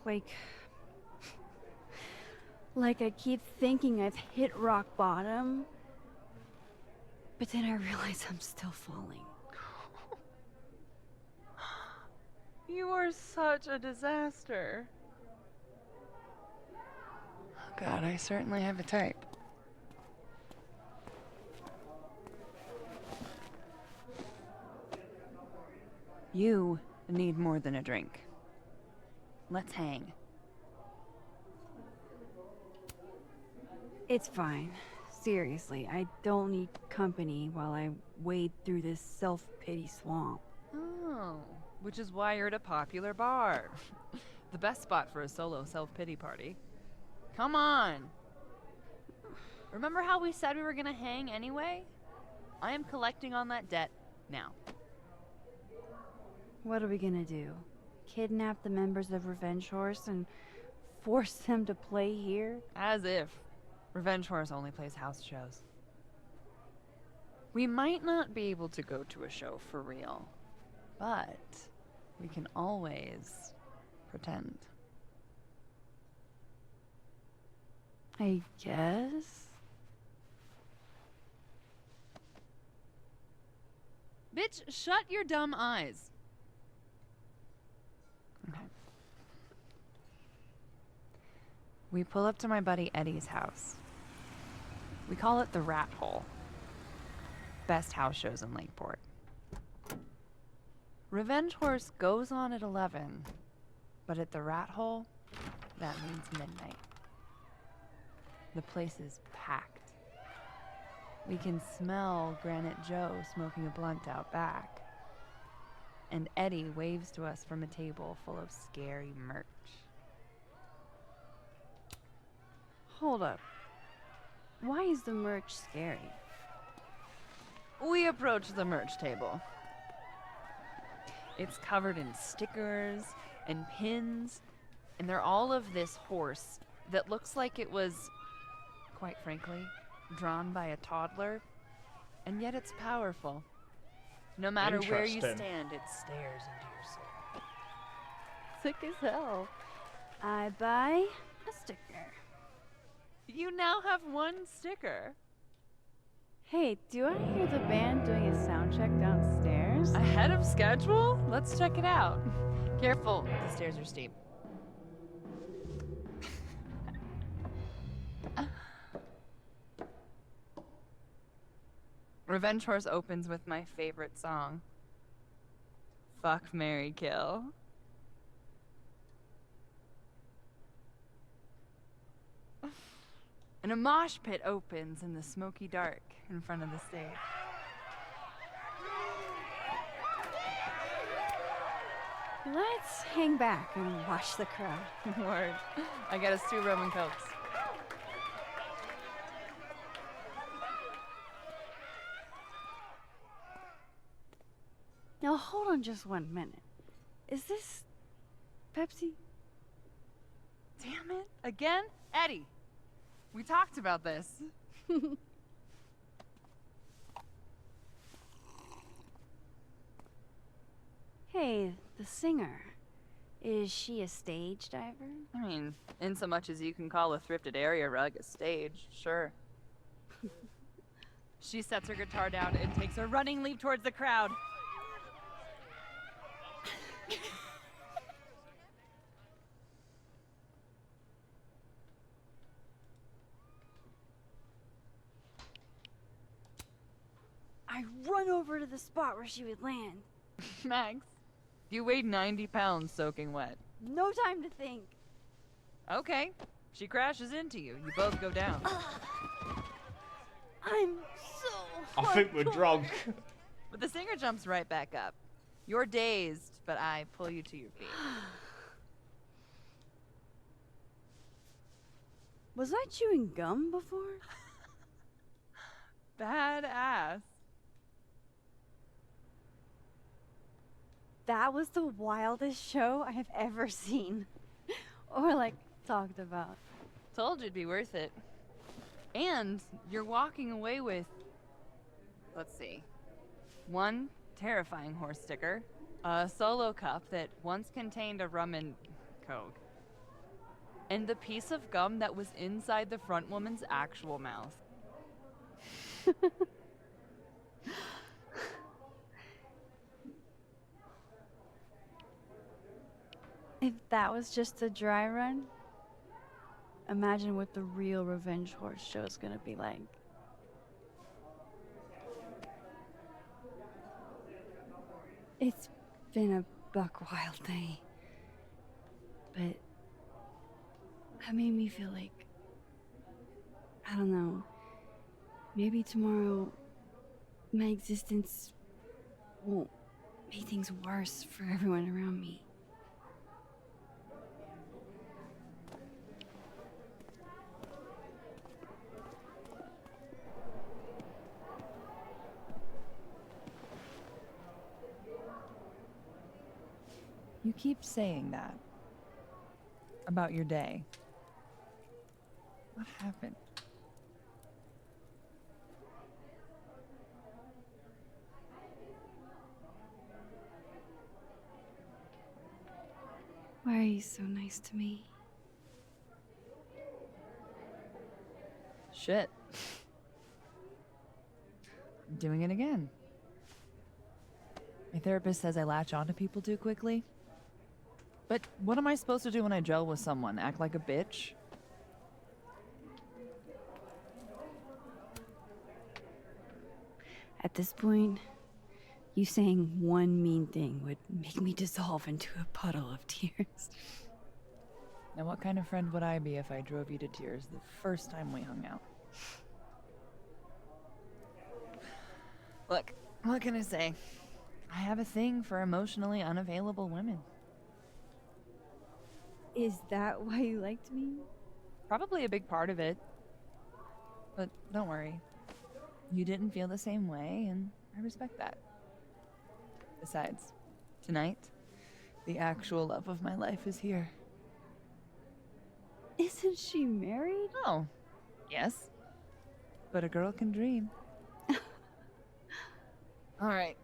Like I keep thinking I've hit rock bottom, but then I realize I'm still falling. You are such a disaster. Oh God, I certainly have a type. You need more than a drink. Let's hang. It's fine. Seriously, I don't need company while I wade through this self-pity swamp. Oh, which is why you're at a popular bar. The best spot for a solo self-pity party. Come on. Remember how we said we were gonna hang anyway? I am collecting on that debt now. What are we gonna do? Kidnap the members of Revenge Horse and force them to play here? As if. Revenge Horse only plays house shows. We might not be able to go to a show for real, but we can always pretend. I guess? Bitch, shut your dumb eyes. Okay. We pull up to my buddy Eddie's house. We call it the Rat Hole. Best house shows in Lakeport. Revenge Horse goes on at 11, but at the Rat Hole, that means midnight. The place is packed. We can smell Granite Joe smoking a blunt out back. And Eddie waves to us from a table full of scary merch. Hold up. Why is the merch scary? We approach the merch table. It's covered in stickers and pins, and they're all of this horse that looks like it was, quite frankly, drawn by a toddler, and yet it's powerful. No matter where you stand, it stares into your soul. Sick as hell. I buy a sticker. You now have one sticker. Hey, do I hear the band doing a sound check downstairs? Ahead of schedule? Let's check it out. Careful, the stairs are steep. Revenge Horse opens with my favorite song. Fuck, Marry, Kill. And a mosh pit opens in the smoky dark in front of the stage. Let's hang back and watch the crowd. Word. I got us 2 rum and cokes. Now hold on just 1 minute. Is this Pepsi? Damn it. Again? Eddie, we talked about this. Hey, the singer. Is she a stage diver? I mean, in so much as you can call a thrifted area rug a stage, sure. She sets her guitar down and takes a running leap towards the crowd. I run over to the spot where she would land. Max, you weighed 90 pounds soaking wet. No time to think. Okay, she crashes into you. You both go down. I'm so I think we're drunk. But the singer jumps right back up. You're dazed, but I pull you to your feet. Was I chewing gum before? Badass. That was the wildest show I have ever seen. Or like, talked about. Told you it'd be worth it. And you're walking away with, let's see, 1 terrifying horse sticker, a solo cup that once contained a rum and coke, and the piece of gum that was inside the front woman's actual mouth. If that was just a dry run, imagine what the real Revenge Horse show is gonna be like. It's been a buck wild day. But but that made me feel like, I don't know, maybe tomorrow my existence won't make things worse for everyone around me. You keep saying that. About your day. What happened? Why are you so nice to me? Shit. I'm doing it again. My therapist says I latch onto people too quickly. But what am I supposed to do when I gel with someone? Act like a bitch? At this point, you saying one mean thing would make me dissolve into a puddle of tears. Now, what kind of friend would I be if I drove you to tears the first time we hung out? Look, what can I say? I have a thing for emotionally unavailable women. Is that why you liked me? Probably a big part of it. But don't worry. You didn't feel the same way, and I respect that. Besides, tonight, the actual love of my life is here. Isn't she married? Oh, yes. But a girl can dream. All right.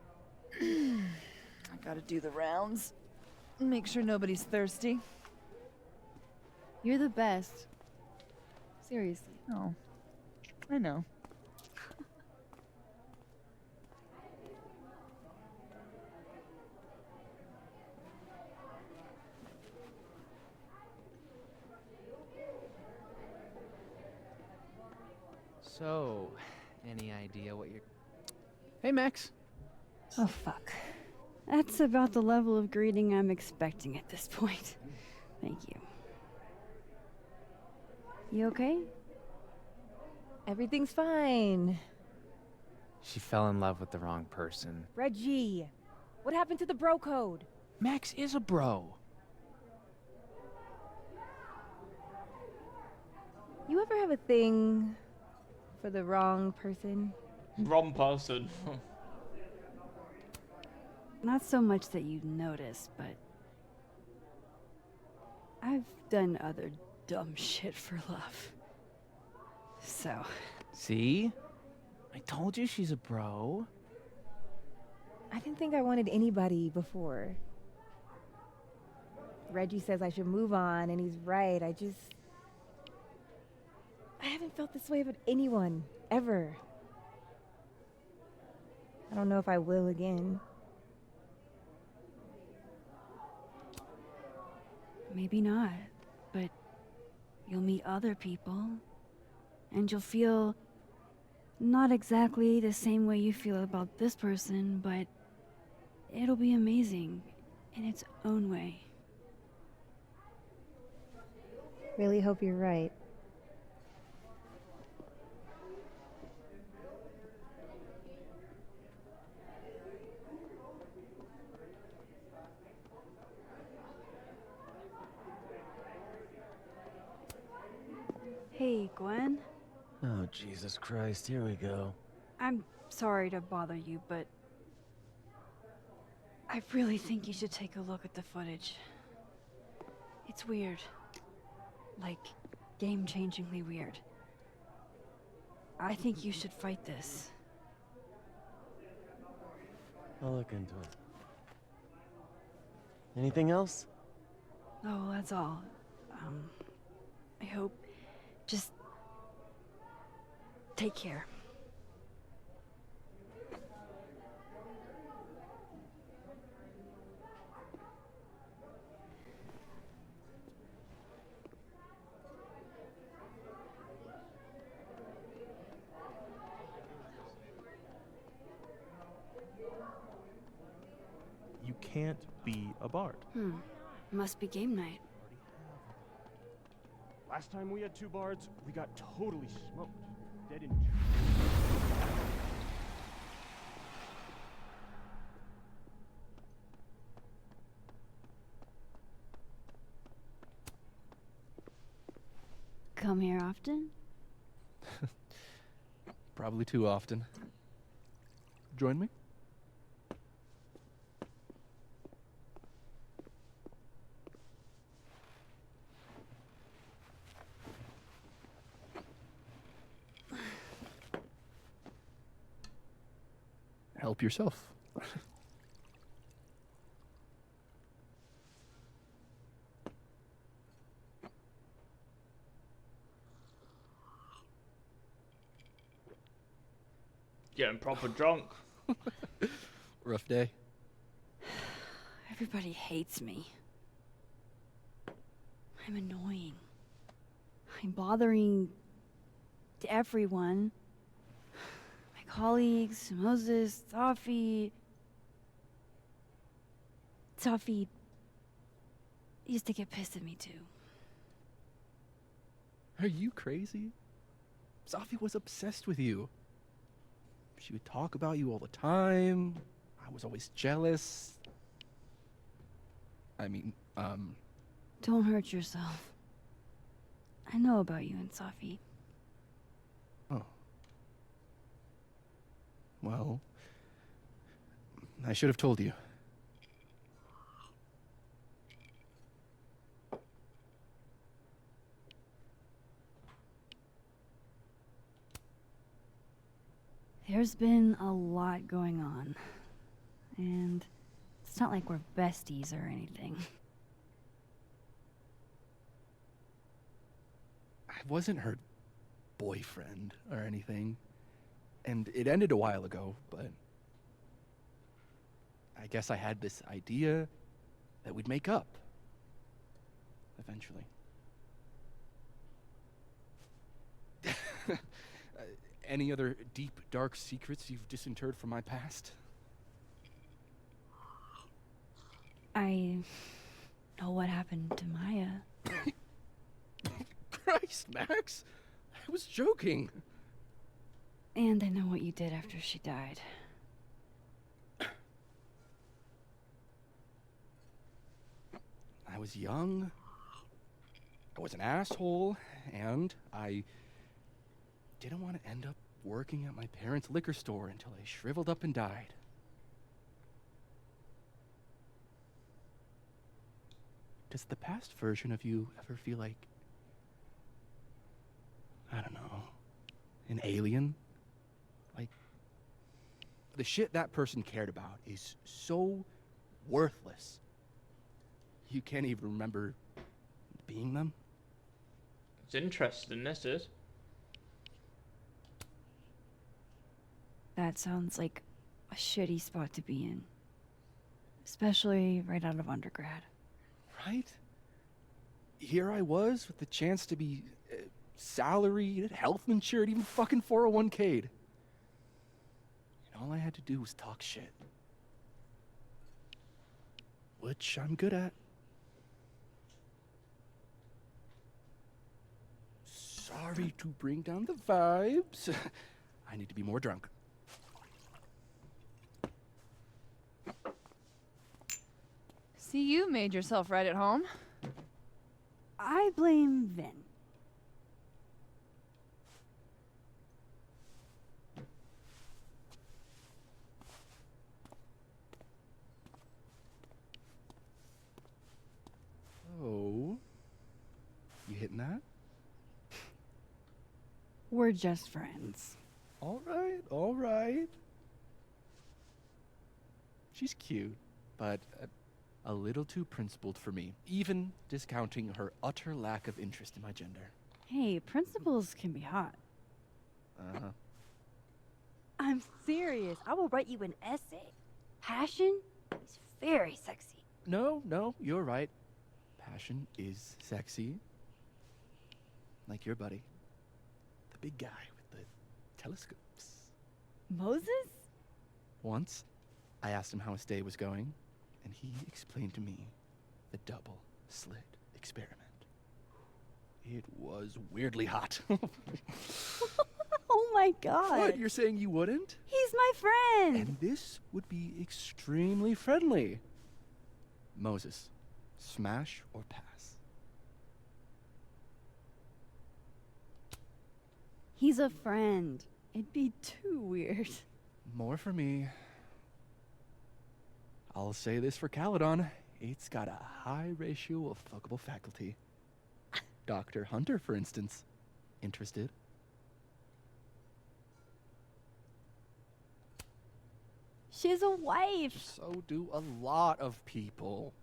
I gotta do the rounds. Make sure nobody's thirsty. You're the best. Seriously. Oh, I know. So, any idea what you're... Hey, Max. Oh, fuck. That's about the level of greeting I'm expecting at this point. Thank you. You okay? Everything's fine. She fell in love with the wrong person. Reggie, what happened to the bro code? Max is a bro. You ever have a thing for the wrong person? Wrong person. Not so much that you notice, but I've done other dumb shit for love. So. See? I told you she's a bro. I didn't think I wanted anybody before. Reggie says I should move on, and he's right. I haven't felt this way about anyone, ever. I don't know if I will again. Maybe not, but you'll meet other people, and you'll feel not exactly the same way you feel about this person, but it'll be amazing in its own way. Really hope you're right. Hey, Gwen. Oh, Jesus Christ, here we go. I'm sorry to bother you, but I really think you should take a look at the footage. It's weird. Like, game-changingly weird. I think you should fight this. I'll look into it. Anything else? Oh, that's all. I hope... Just... take care. You can't be a bard. Must be game night. Last time we had 2 bards, we got totally smoked. Dead in 2. Come here often? Probably too often. Join me? Help yourself. Getting proper drunk. Rough day. Everybody hates me. I'm annoying. I'm bothering everyone. My colleagues, Moses, Safi. Safi used to get pissed at me too. Are you crazy? Safi was obsessed with you. She would talk about you all the time. I was always jealous. I mean, Don't hurt yourself. I know about you and Safi. Oh. Well, I should have told you. There's been a lot going on. And it's not like we're besties or anything. I wasn't her boyfriend or anything. And it ended a while ago, but I guess I had this idea that we'd make up. Eventually. Any other deep, dark secrets you've disinterred from my past? I know what happened to Maya. Christ, Max! I was joking. And I know what you did after she died. I was young. I was an asshole, and I didn't want to end up working at my parents' liquor store until I shriveled up and died. Does the past version of you ever feel like, I don't know, an alien? Like, the shit that person cared about is so worthless. You can't even remember being them? It's interesting, this is. That sounds like a shitty spot to be in. Especially right out of undergrad. Right? Here I was with the chance to be salaried, health insured, even fucking 401k'd. And all I had to do was talk shit. Which I'm good at. Sorry to bring down the vibes. I need to be more drunk. See, you made yourself right at home. I blame Vin. Oh. You hitting that? We're just friends. All right, all right. She's cute, but a little too principled for me, even discounting her utter lack of interest in my gender. Hey, principals can be hot. Uh-huh. I'm serious. I will write you an essay. Passion is very sexy. No, you're right. Passion is sexy. Like your buddy. The big guy with the telescopes. Moses? Once, I asked him how his day was going, and he explained to me the double-slit experiment. It was weirdly hot. Oh my god. What? You're saying you wouldn't? He's my friend. And this would be extremely friendly. Moses, smash or pass? He's a friend. It'd be too weird. More for me. I'll say this for Caledon. It's got a high ratio of fuckable faculty. Dr. Hunter, for instance. Interested? She's a wife. So do a lot of people.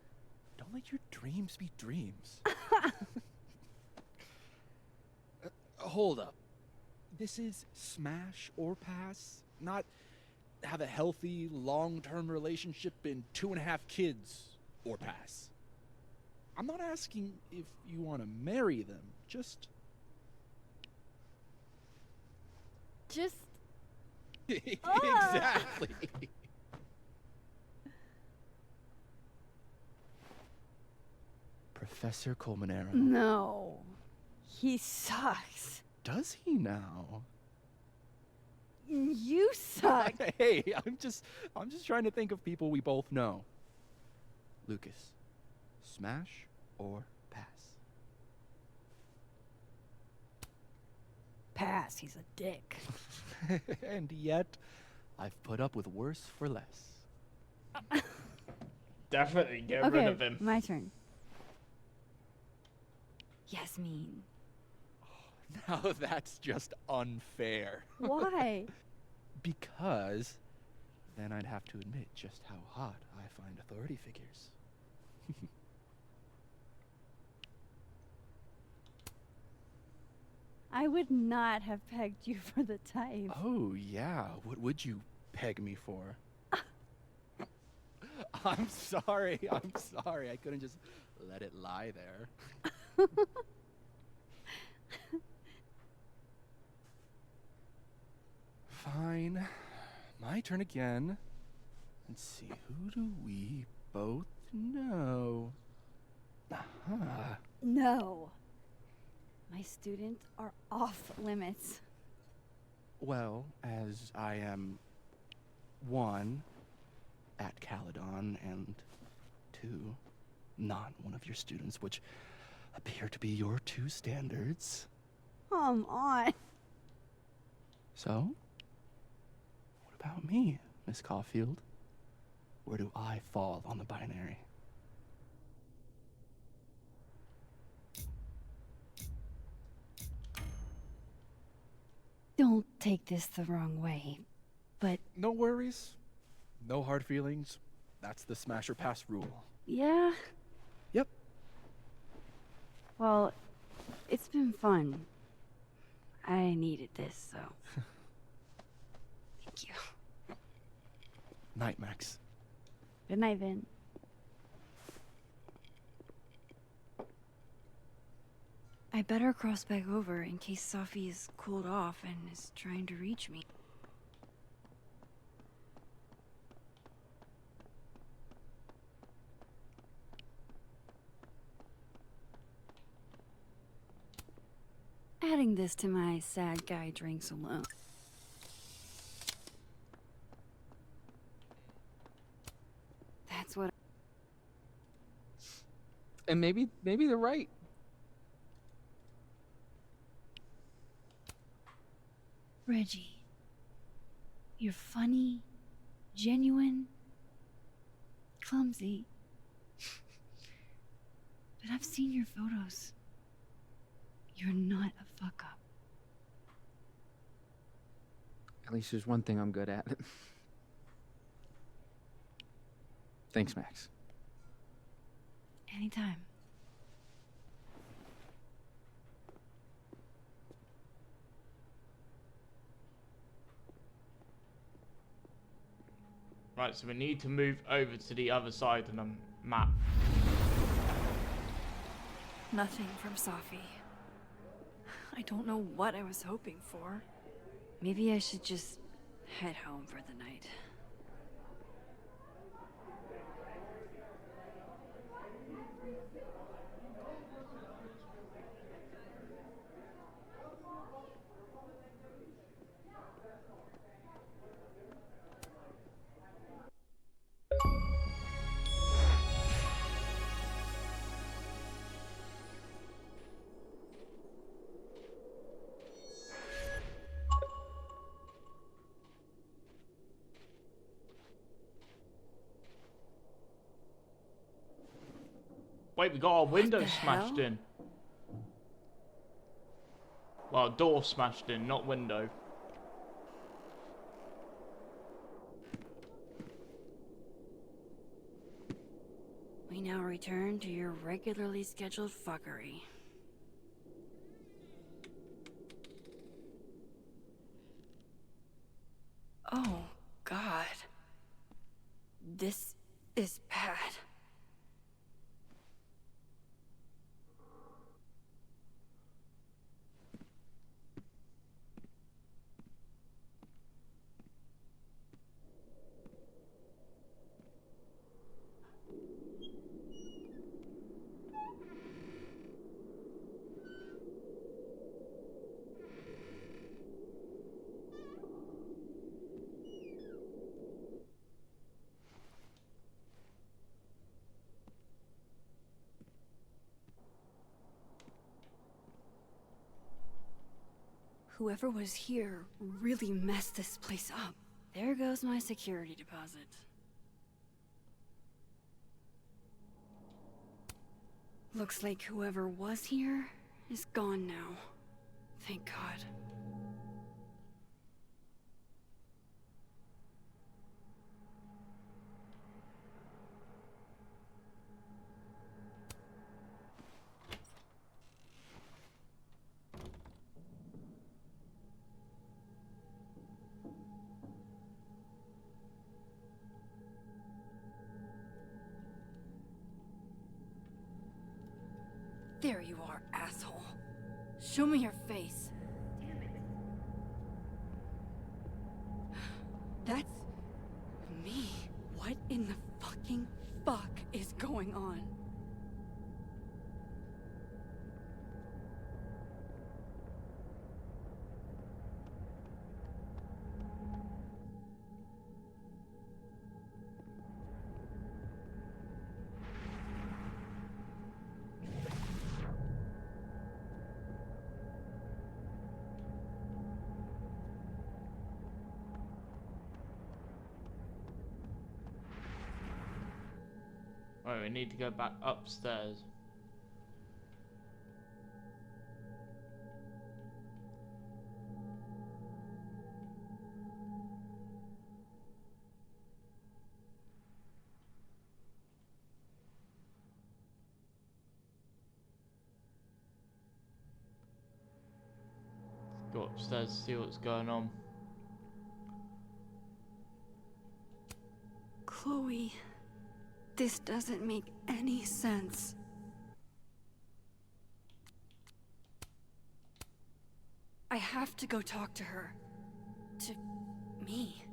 Don't let your dreams be dreams. Hold up. This is smash or pass, not have a healthy, long-term relationship and 2.5 kids or pass. I'm not asking if you want to marry them, just... Exactly. Professor Colmenero. No. He sucks. Does he now? You suck. Hey, I'm just trying to think of people we both know. Lucas, smash or pass? Pass. He's a dick. And yet, I've put up with worse for less. Definitely get rid of him. My turn. Yasmin. Now that's just unfair. Why? Because then I'd have to admit just how hot I find authority figures. I would not have pegged you for the type. Oh, yeah. What would you peg me for? I'm sorry. I couldn't just let it lie there. Fine. My turn again. Let's see, who do we both know? Aha. No. My students are off limits. Well, as I am 1, at Caledon, and 2, not one of your students, which appear to be your 2 standards. Come on. So, what about me, Miss Caulfield? Where do I fall on the binary? Don't take this the wrong way, but... No worries. No hard feelings. That's the smash or pass rule. Yeah? Yep. Well, it's been fun. I needed this, so... Thank you. Night, Max. Good night, Vin. I better cross back over in case Sophie is cooled off and is trying to reach me. Adding this to my sad guy drinks alone. That's what... And maybe they're right. Reggie, you're funny, genuine, clumsy. But I've seen your photos. You're not a fuck-up. At least there's one thing I'm good at. Thanks, Max. Anytime. Right, so we need to move over to the other side of the map. Nothing from Sophie. I don't know what I was hoping for. Maybe I should just head home for the night. Wait, we got our window the smashed hell? in. Well, door smashed in, not window. We now return to your regularly scheduled fuckery. Oh, God. This is bad. Whoever was here really messed this place up. There goes my security deposit. Looks like whoever was here is gone now. Thank God. There you are, asshole. Show me your face. Damn it. That's me. What in the fucking fuck is going on? Right, we need to go back upstairs. Let's go upstairs, see what's going on. Chloe, this doesn't make any sense. I have to go talk to her. To me.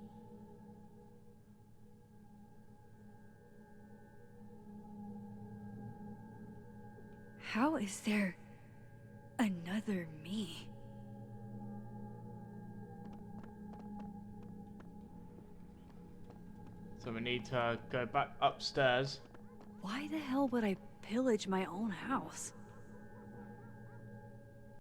How is there another me? So we need to go back upstairs. Why the hell would I pillage my own house?